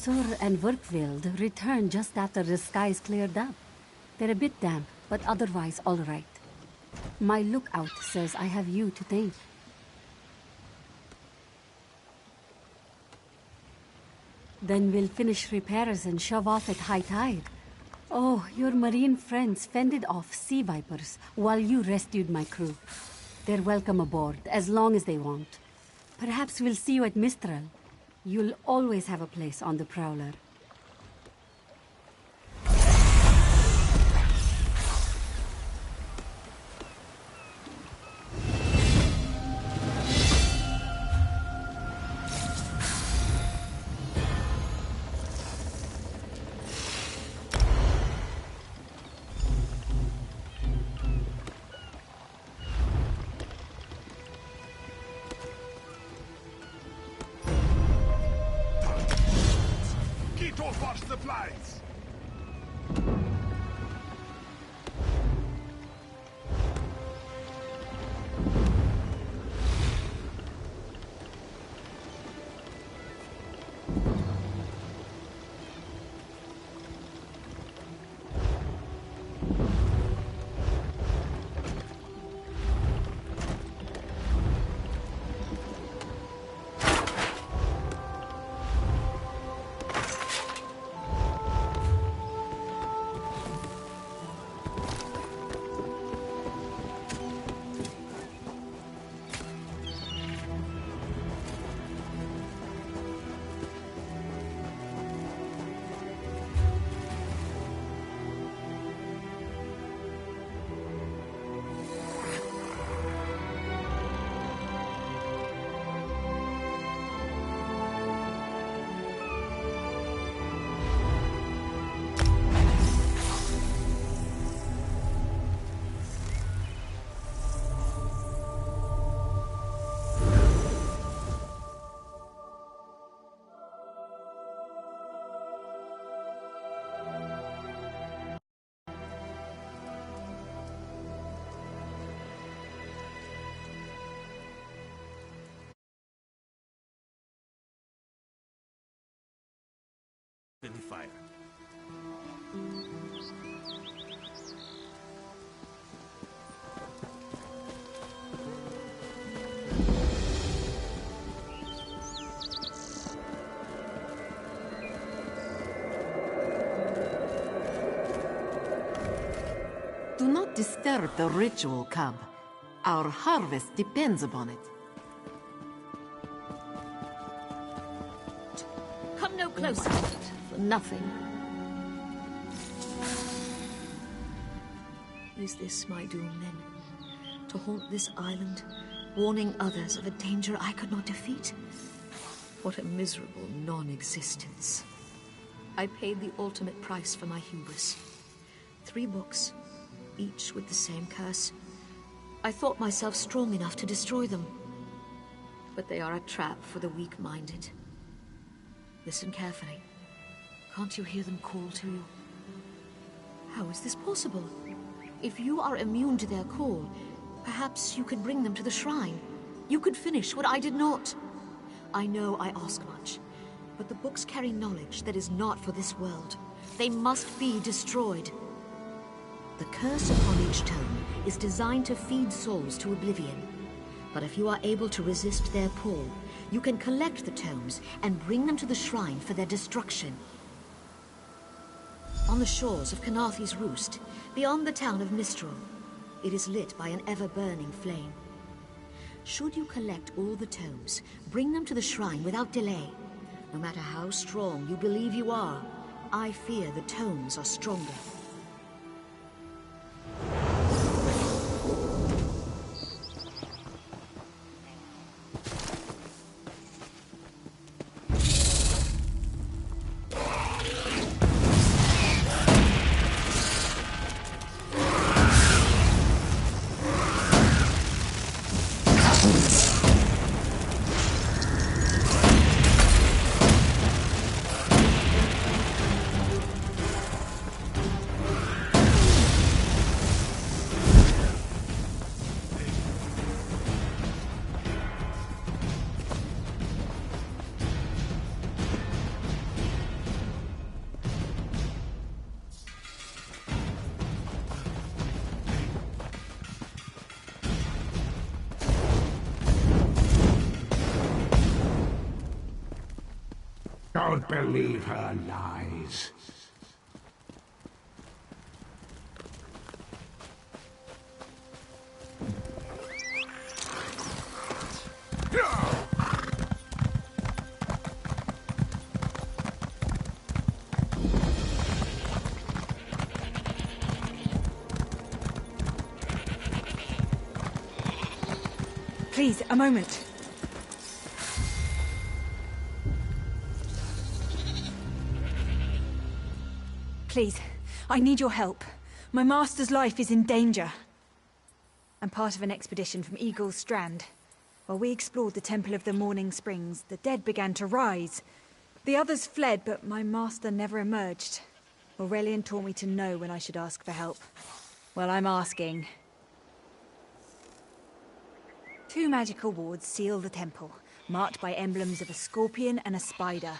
Sur and Verkvild returned just after the skies cleared up. They're a bit damp, but otherwise all right. My lookout says I have you to thank. Then we'll finish repairs and shove off at high tide. Oh, your marine friends fended off sea vipers while you rescued my crew. They're welcome aboard, as long as they want. Perhaps we'll see you at Mistral. You'll always have a place on the Prowler. Supplies! Friendly fire. Do not disturb the ritual, cub. Our harvest depends upon it. Come no closer. For nothing. Is this my doom, then? To haunt this island, warning others of a danger I could not defeat? What a miserable non-existence. I paid the ultimate price for my hubris. 3 books, each with the same curse. I thought myself strong enough to destroy them. But they are a trap for the weak-minded. Listen carefully. Can't you hear them call to you? How is this possible? If you are immune to their call, perhaps you could bring them to the shrine. You could finish what I did not. I know I ask much, but the books carry knowledge that is not for this world. They must be destroyed. The curse upon each tome is designed to feed souls to oblivion. But if you are able to resist their pull, you can collect the tomes and bring them to the shrine for their destruction. On the shores of Kanafi's Roost, beyond the town of Mistral, it is lit by an ever-burning flame. Should you collect all the tomes, bring them to the shrine without delay. No matter how strong you believe you are, I fear the tomes are stronger. Don't believe her lies. Please, a moment. Please, I need your help. My master's life is in danger. I'm part of an expedition from Eagle's Strand. While we explored the Temple of the Morning Springs, the dead began to rise. The others fled, but my master never emerged. Aurelian taught me to know when I should ask for help. Well, I'm asking. 2 magical wards seal the temple, marked by emblems of a scorpion and a spider.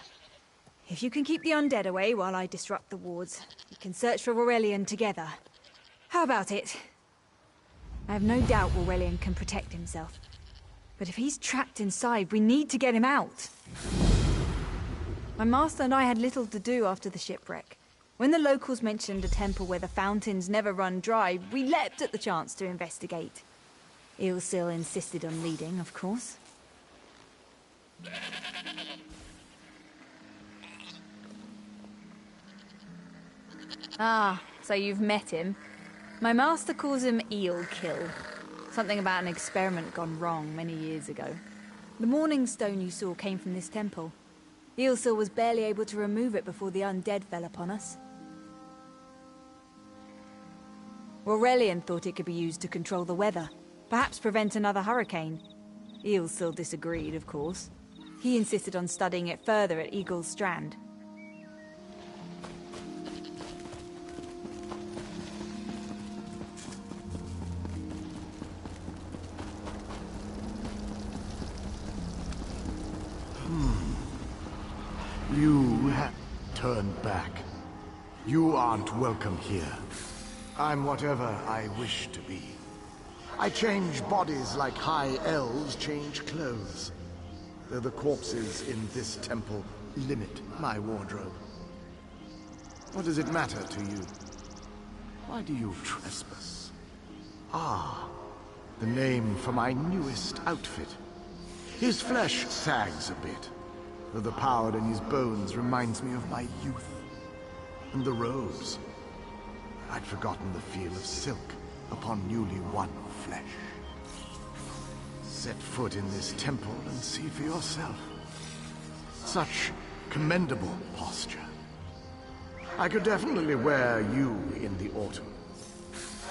If you can keep the undead away while I disrupt the wards, we can search for Aurelian together. How about it? I have no doubt Aurelian can protect himself. But if he's trapped inside, we need to get him out. My master and I had little to do after the shipwreck. When the locals mentioned a temple where the fountains never run dry, we leapt at the chance to investigate. Ilsil insisted on leading, of course. Ah, so you've met him. My master calls him Eelkill. Something about an experiment gone wrong many years ago. The Morning Stone you saw came from this temple. Ilsil was barely able to remove it before the undead fell upon us. Aurelian thought it could be used to control the weather. Perhaps prevent another hurricane. Ilsil disagreed, of course. He insisted on studying it further at Eagle's Strand. You have turned back. You aren't welcome here. I'm whatever I wish to be. I change bodies like high elves change clothes. Though the corpses in this temple limit my wardrobe. What does it matter to you? Why do you trespass? Ah, the name for my newest outfit. His flesh sags a bit, though the power in his bones reminds me of my youth. And the robes. I'd forgotten the feel of silk upon newly won flesh. Set foot in this temple and see for yourself. Such commendable posture. I could definitely wear you in the autumn.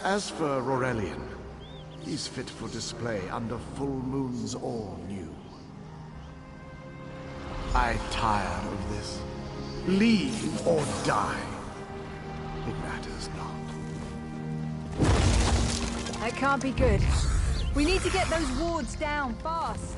As for Aurelian, he's fit for display under full moons all new. I tire of this. Leave or die. It matters not. That can't be good. We need to get those wards down fast.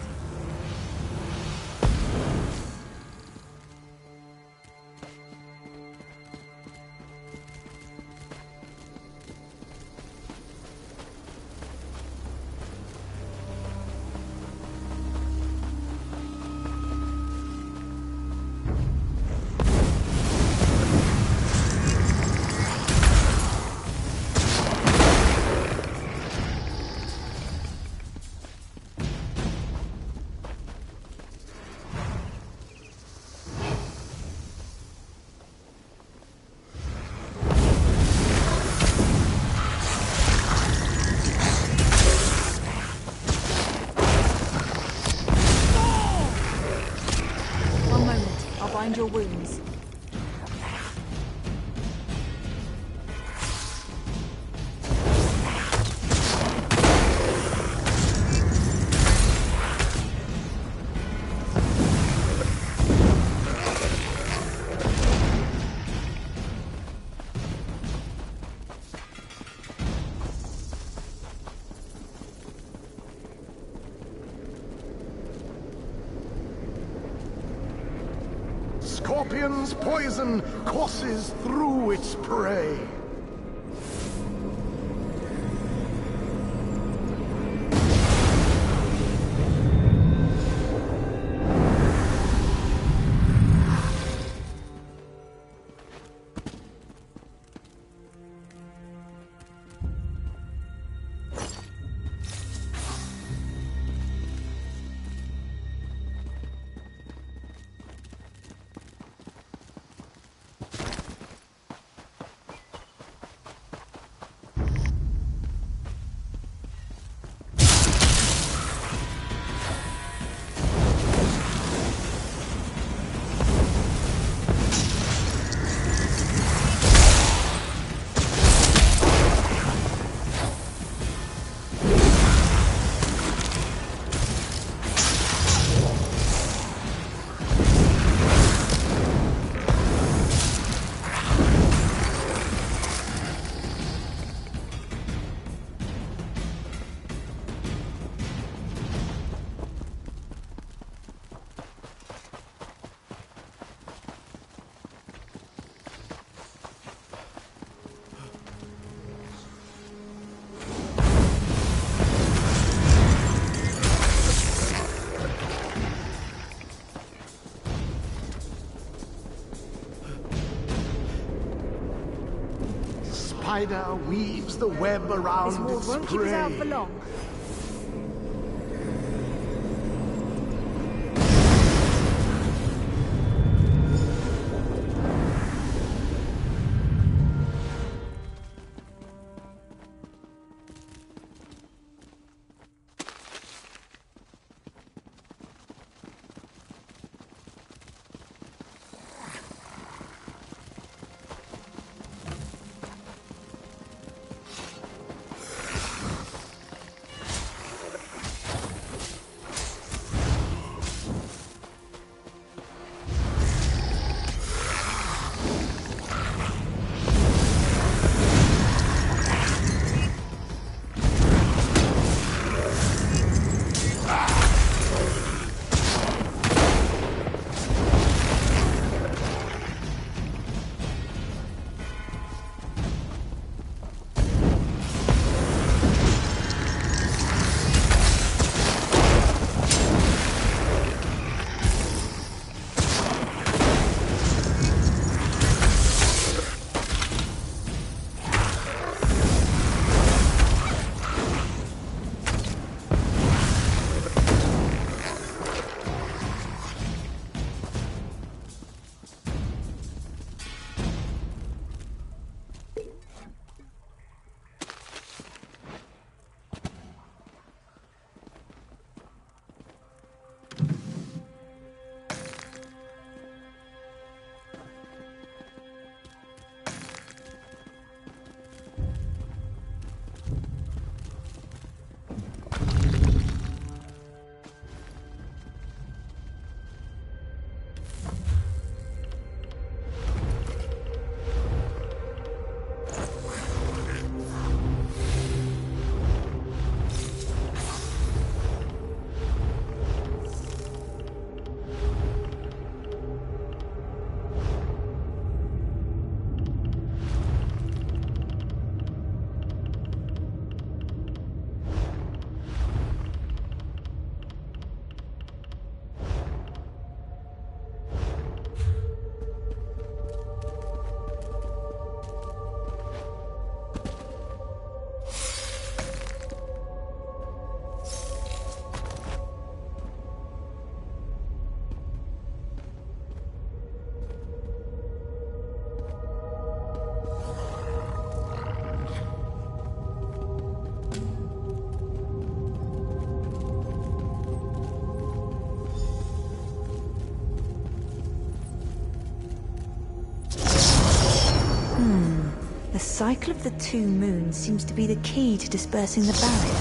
Find your wounds. Scorpion's poison courses through its prey. spider weaves the web around This ward its won't keep us out for prey. long. The cycle of the two moons seems to be the key to dispersing the barrier.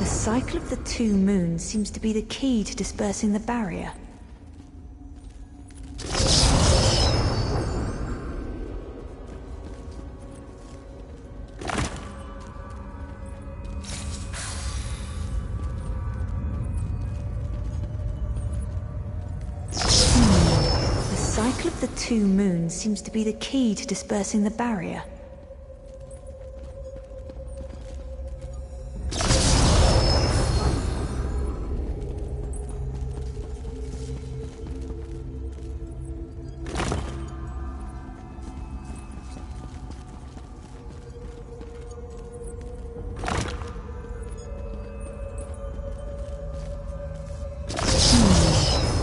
The cycle of the two moons seems to be the key to dispersing the barrier. The cycle of the two moons seems to be the key to dispersing the barrier.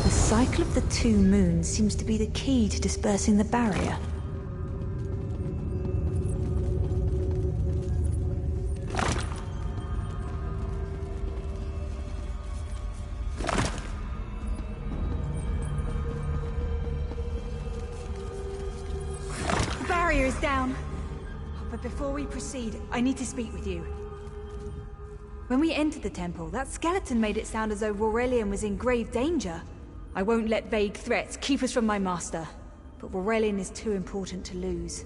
The cycle of the two moons seems to be the key to dispersing the barrier. The barrier is down. But before we proceed, I need to speak with you. When we entered the temple, that skeleton made it sound as though Aurelian was in grave danger. I won't let vague threats keep us from my master, but Aurelian is too important to lose.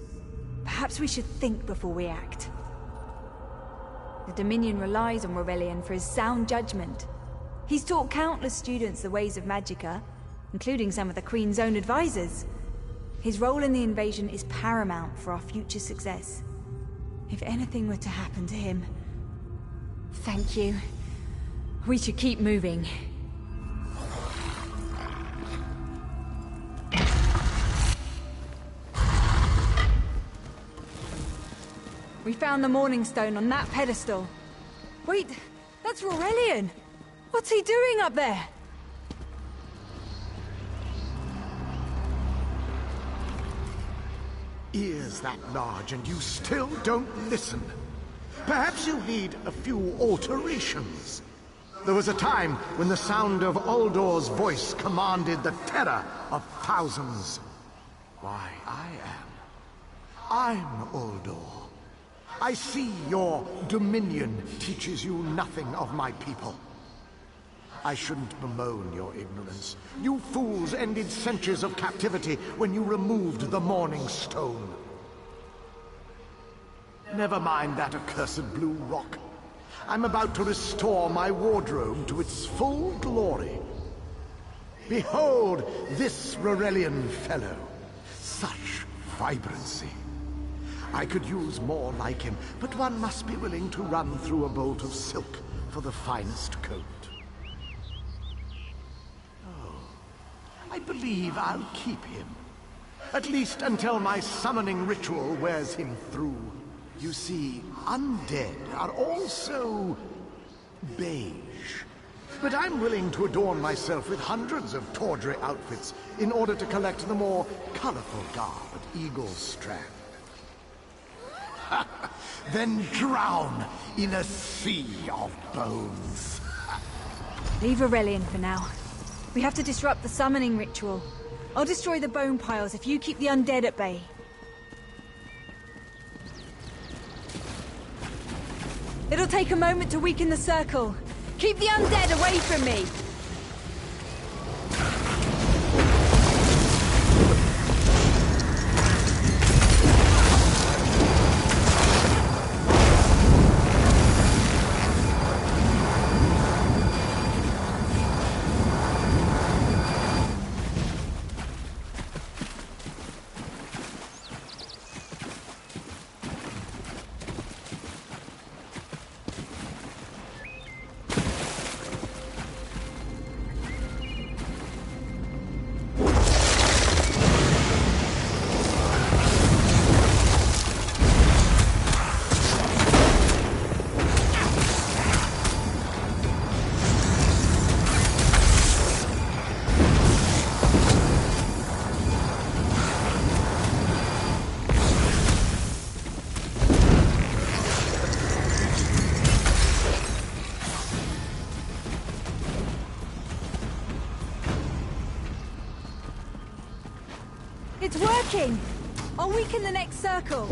Perhaps we should think before we act. The Dominion relies on Aurelian for his sound judgment. He's taught countless students the ways of Magicka, including some of the Queen's own advisors. His role in the invasion is paramount for our future success. If anything were to happen to him... Thank you. We should keep moving. We found the Morning Stone on that pedestal. Wait, that's Aurelian! What's he doing up there? Ears that large and you still don't listen. Perhaps you need a few alterations. There was a time when the sound of Uldor's voice commanded the terror of thousands. Why, I'm Uldor. I see your dominion teaches you nothing of my people. I shouldn't bemoan your ignorance. You fools ended centuries of captivity when you removed the Morning Stone. Never mind that accursed blue rock. I'm about to restore my wardrobe to its full glory. Behold this Rorelian fellow. Such vibrancy. I could use more like him, but one must be willing to run through a bolt of silk for the finest coat. Oh, I believe I'll keep him. At least until my summoning ritual wears him through. You see, undead are also beige. But I'm willing to adorn myself with hundreds of tawdry outfits in order to collect the more colorful garb at Eagle's Strand. Then drown in a sea of bones. Leave Aurelian for now. We have to disrupt the summoning ritual. I'll destroy the bone piles if you keep the undead at bay. It'll take a moment to weaken the circle. Keep the undead away from me! It's working! I'll weaken the next circle.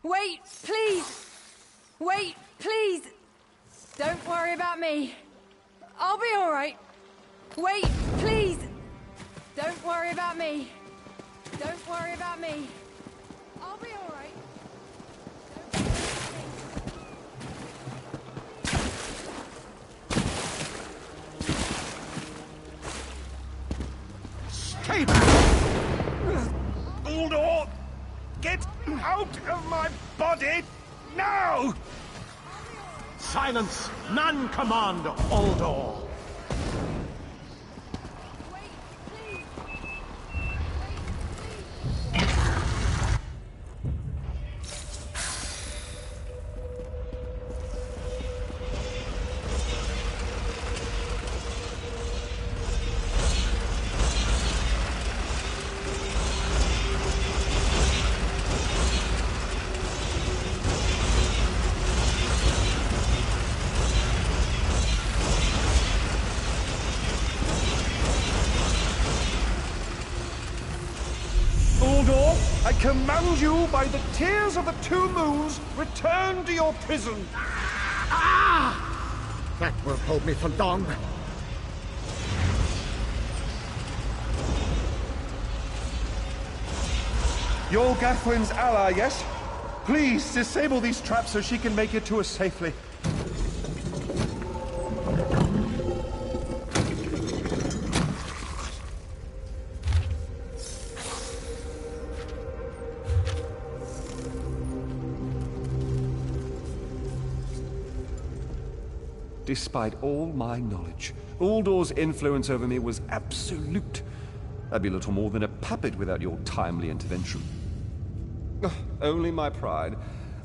Wait, please! Wait, please! Don't worry about me. I'll be alright. Wait, please! Don't worry about me. Don't worry about me. I'll be alright. Stay back! Uldor! Get out of my body now! Silence! None command Uldor! command you by the tears of the two moons, return to your prison. That won't hold me for long. You're Gathwin's ally, yes? Please, disable these traps so she can make it to us safely. Despite all my knowledge, Uldor's influence over me was absolute. I'd be little more than a puppet without your timely intervention. Only my pride.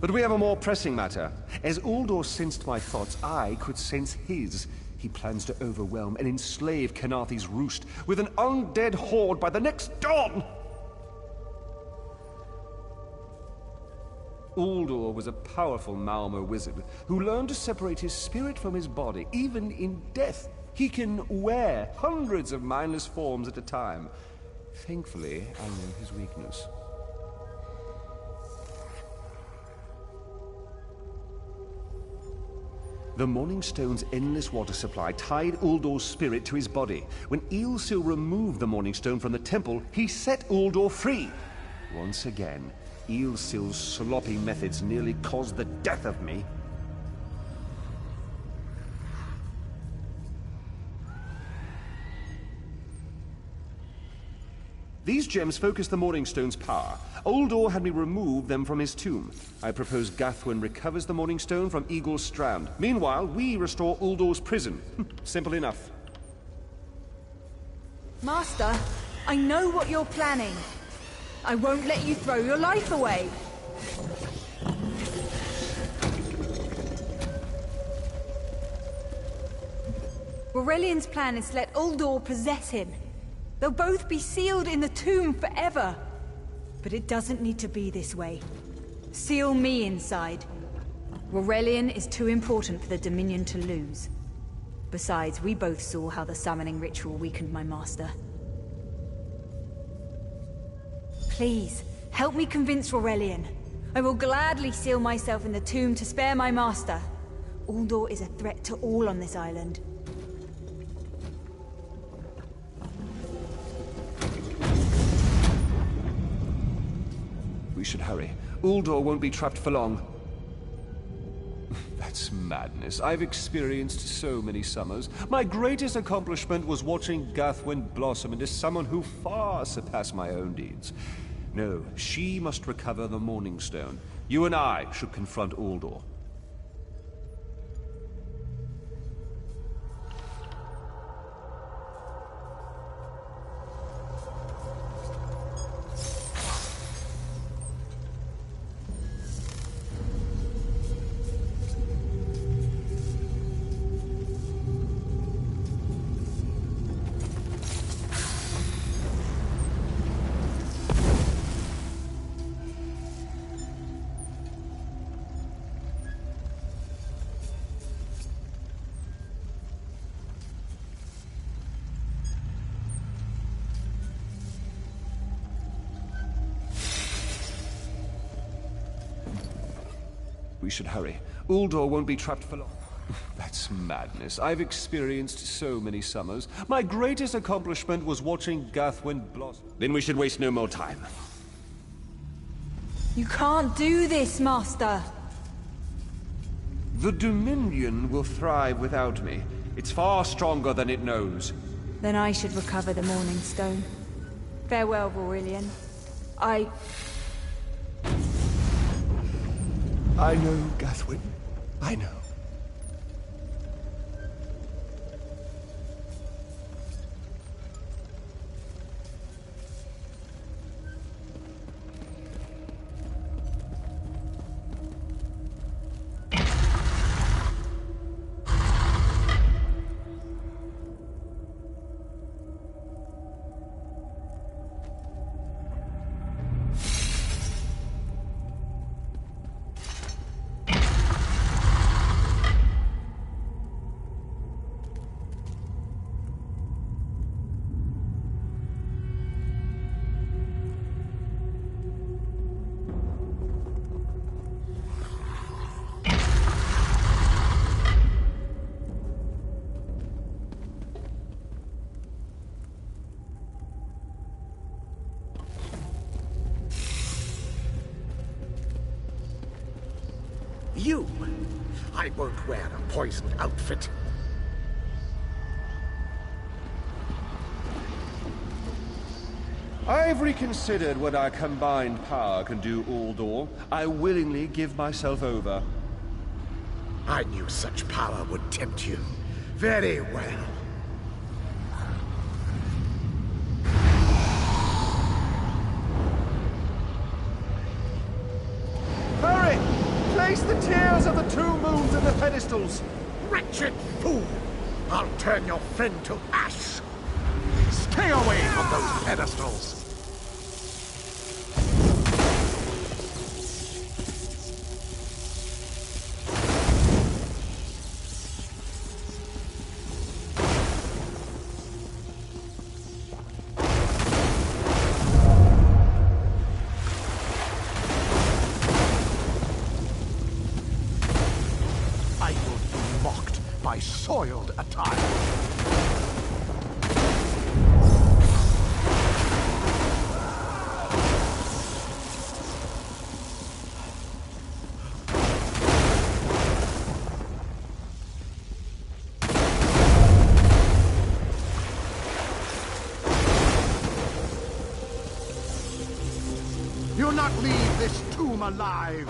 But we have a more pressing matter. As Uldor sensed my thoughts, I could sense his. He plans to overwhelm and enslave Khenarthi's roost with an undead horde by the next dawn! Uldor was a powerful Malmo wizard who learned to separate his spirit from his body, even in death. He can wear hundreds of mindless forms at a time. Thankfully, I know his weakness. The Morning Stone's endless water supply tied Uldor's spirit to his body. When Eilsil removed the Morning Stone from the temple, he set Uldor free. Once again, Eilsil's sloppy methods nearly caused the death of me. These gems focus the Morning Stone's power. Uldor had me remove them from his tomb. I propose Gathwin recovers the Morning Stone from Eagle's Strand. Meanwhile, we restore Uldor's prison. Simple enough. Master, I know what you're planning. I won't let you throw your life away. Aurelian's plan is to let Uldor possess him. They'll both be sealed in the tomb forever. But it doesn't need to be this way. Seal me inside. Aurelian is too important for the Dominion to lose. Besides, we both saw how the summoning ritual weakened my master. Please, help me convince Aurelian. I will gladly seal myself in the tomb to spare my master. Uldor is a threat to all on this island. We should hurry. Uldor won't be trapped for long. That's madness. I've experienced so many summers. My greatest accomplishment was watching Gathwin blossom into someone who far surpassed my own deeds. No, she must recover the Morning Stone. You and I should confront Uldor. We should hurry. Uldor won't be trapped for long. That's madness. I've experienced so many summers. My greatest accomplishment was watching Gathwin blossom. Then we should waste no more time. You can't do this, Master! The Dominion will thrive without me. It's far stronger than it knows. Then I should recover the Morning Stone. Farewell, Aurelian. I know, Gathwin. I know. I won't wear a poisoned outfit. I've reconsidered what our combined power can do, Uldor. I willingly give myself over. I knew such power would tempt you. Very well. Hurry! Place the tears of the two moons in the pedestals! Wretched fool! I'll turn your friend to ash! Stay away from those pedestals! I will be mocked by soiled attire. You'll not leave this tomb alive!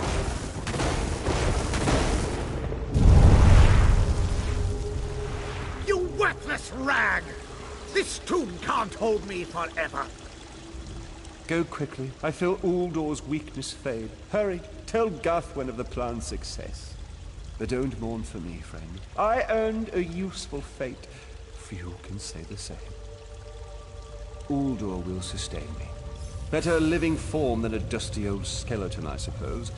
You worthless rag! This tomb can't hold me forever! Go quickly. I feel Uldor's weakness fade. Hurry, tell Gathwen of the plan's success. But don't mourn for me, friend. I earned a useful fate. Few can say the same. Uldor will sustain me. Better a living form than a dusty old skeleton, I suppose.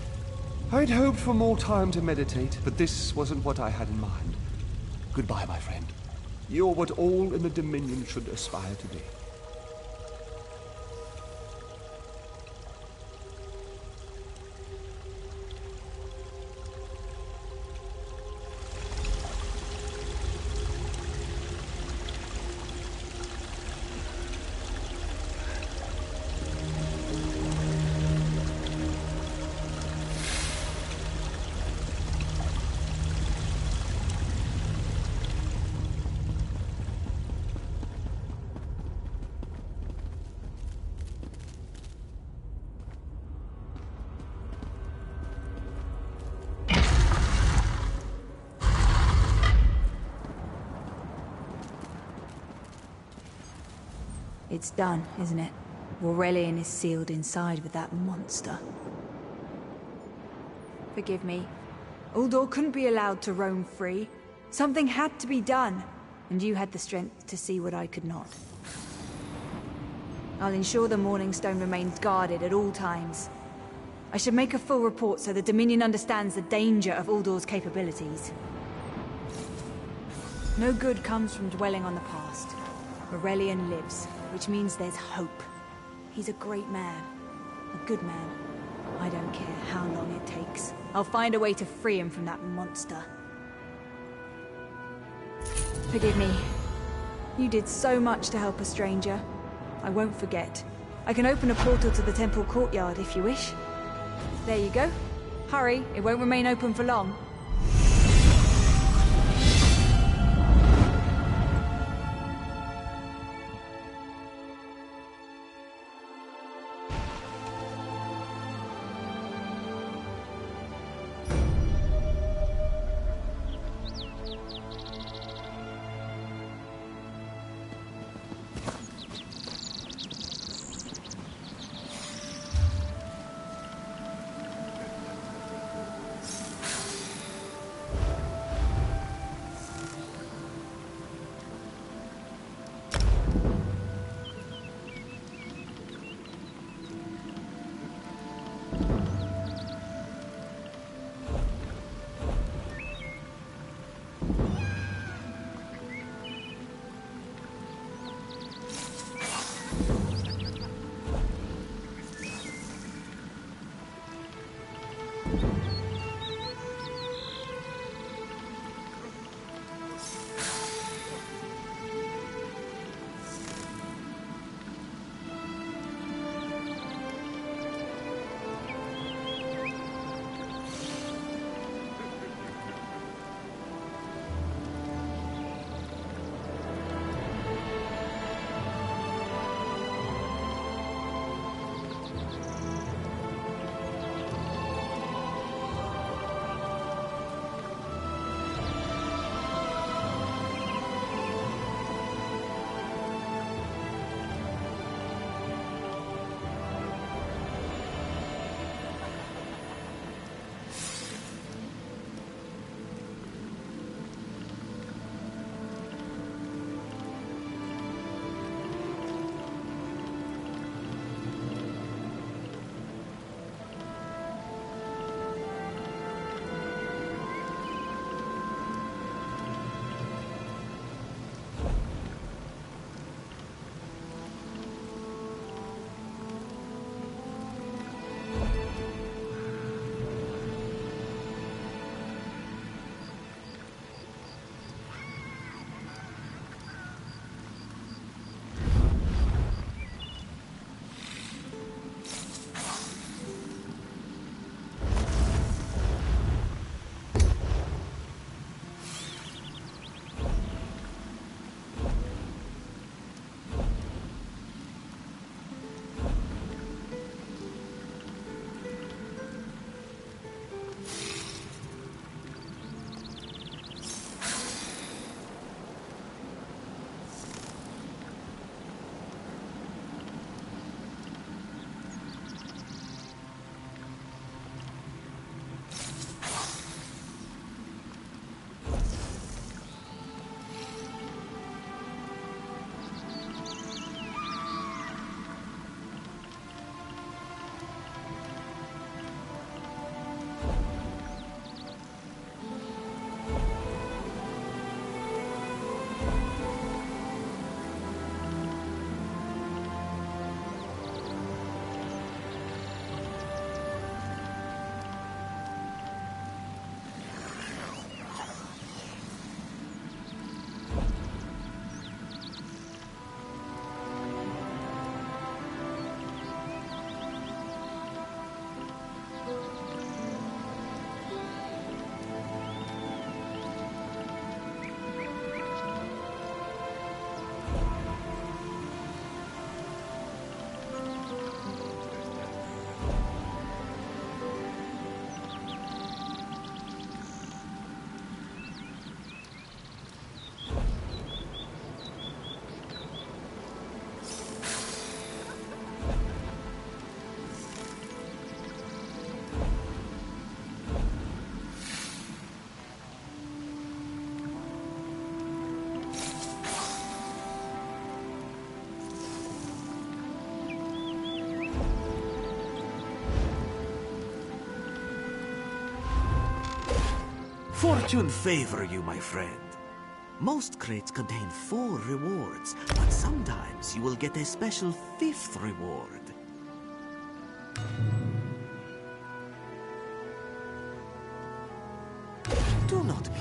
I'd hoped for more time to meditate, but this wasn't what I had in mind. Goodbye, my friend. You're what all in the Dominion should aspire to be. It's done, isn't it? Aurelian is sealed inside with that monster. Forgive me. Uldor couldn't be allowed to roam free. Something had to be done, and you had the strength to see what I could not. I'll ensure the Morning Stone remains guarded at all times. I should make a full report so the Dominion understands the danger of Uldor's capabilities. No good comes from dwelling on the past. Aurelian lives, which means there's hope. He's a great man. A good man. I don't care how long it takes. I'll find a way to free him from that monster. Forgive me. You did so much to help a stranger. I won't forget. I can open a portal to the temple courtyard if you wish. There you go. Hurry, it won't remain open for long. Fortune favor you, my friend. Most crates contain 4 rewards, but sometimes you will get a special 5th reward. Do not be.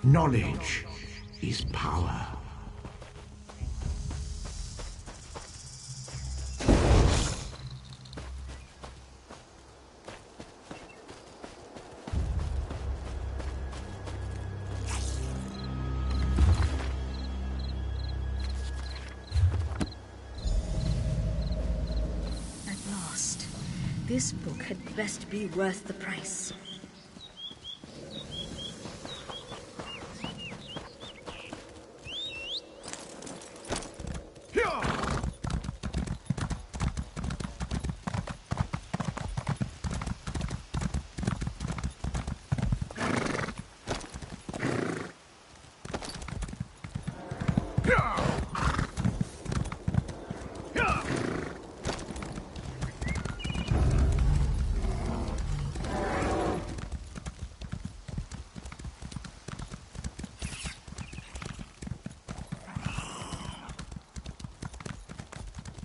Knowledge is power. At last. This book had best be worth the price.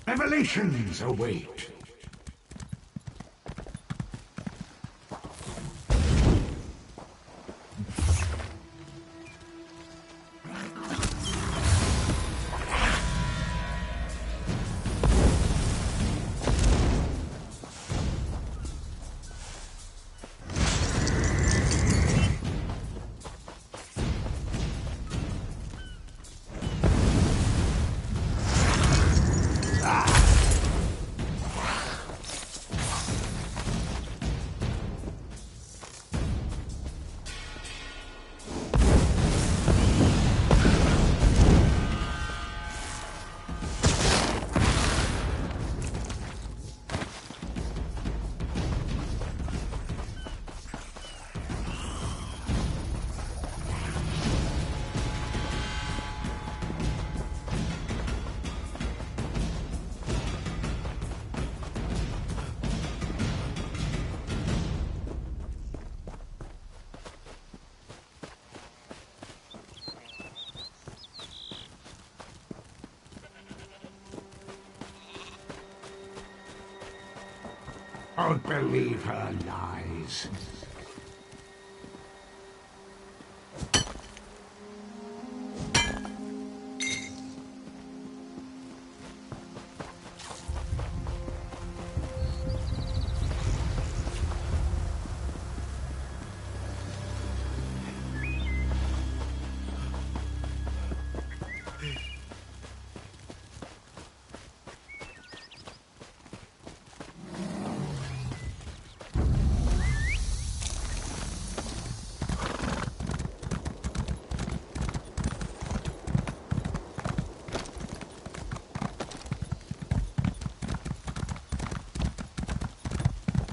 Revelations await. Don't believe her lies.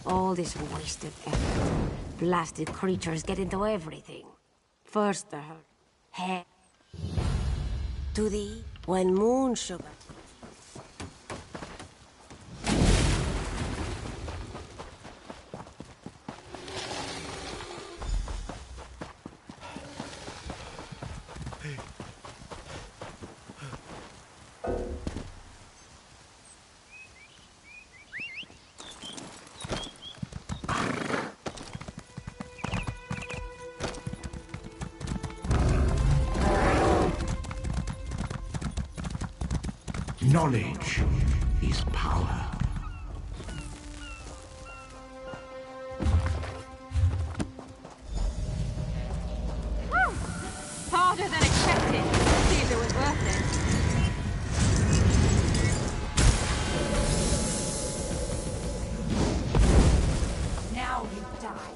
All this wasted effort. Blasted creatures get into everything. First the hair. To thee, when moon sugar. Knowledge is power. Harder than expected. Let's see if it was worth it. Now you die.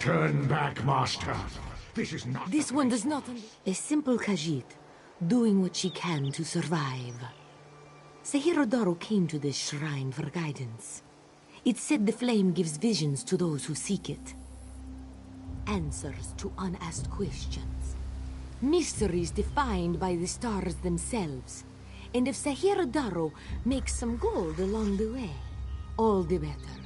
Turn back, Master. This is not... This one does not... A simple Khajiit, doing what she can to survive. Sahirodaro came to this shrine for guidance. It said the flame gives visions to those who seek it. Answers to unasked questions. Mysteries defined by the stars themselves. And if Sahirodaro makes some gold along the way, all the better.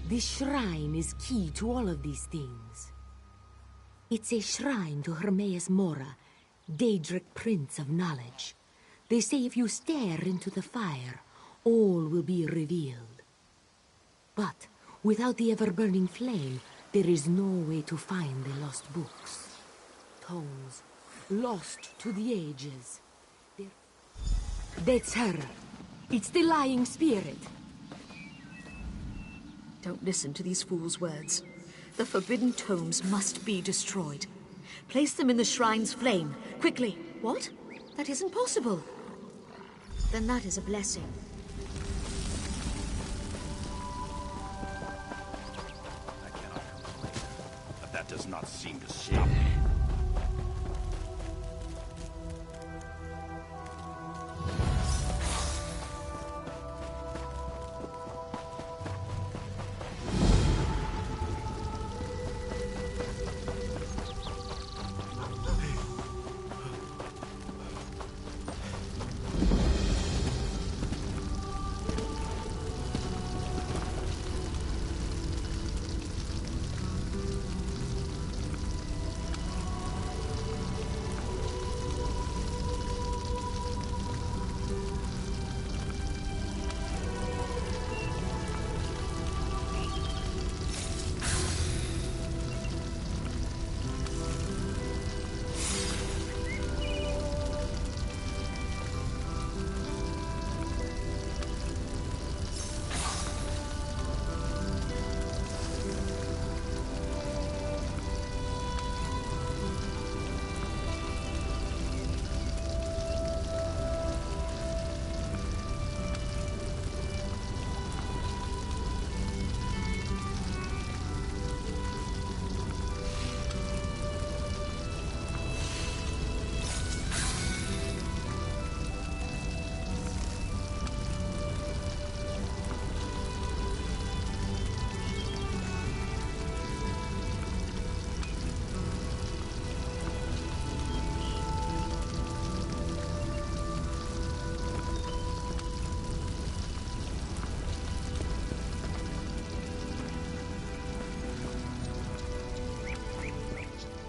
This shrine is key to all of these things. It's a shrine to Hermaeus Mora, Daedric Prince of Knowledge. They say if you stare into the fire, all will be revealed. But without the ever-burning flame, there is no way to find the lost books. Tomes, lost to the ages. That's her. It's the lying spirit. Don't listen to these fools' words. The forbidden tomes must be destroyed. Place them in the shrine's flame, quickly. What? That isn't possible. Then that is a blessing. I cannot complain, but that does not seem to stop me.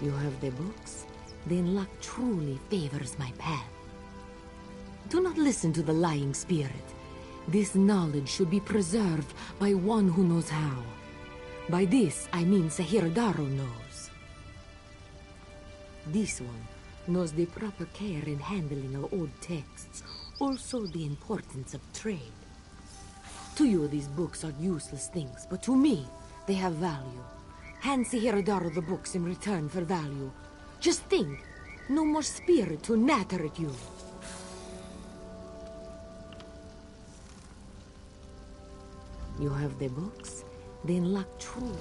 You have the books? Then luck truly favors my path. Do not listen to the lying spirit. This knowledge should be preserved by one who knows how. By this, I mean Sahirodaro knows. This one knows the proper care in handling of old texts, also the importance of trade. To you, these books are useless things, but to me, they have value. Hand Sahirodaro the books in return for value. Just think, no more spirit to natter at you. You have the books? Then luck true.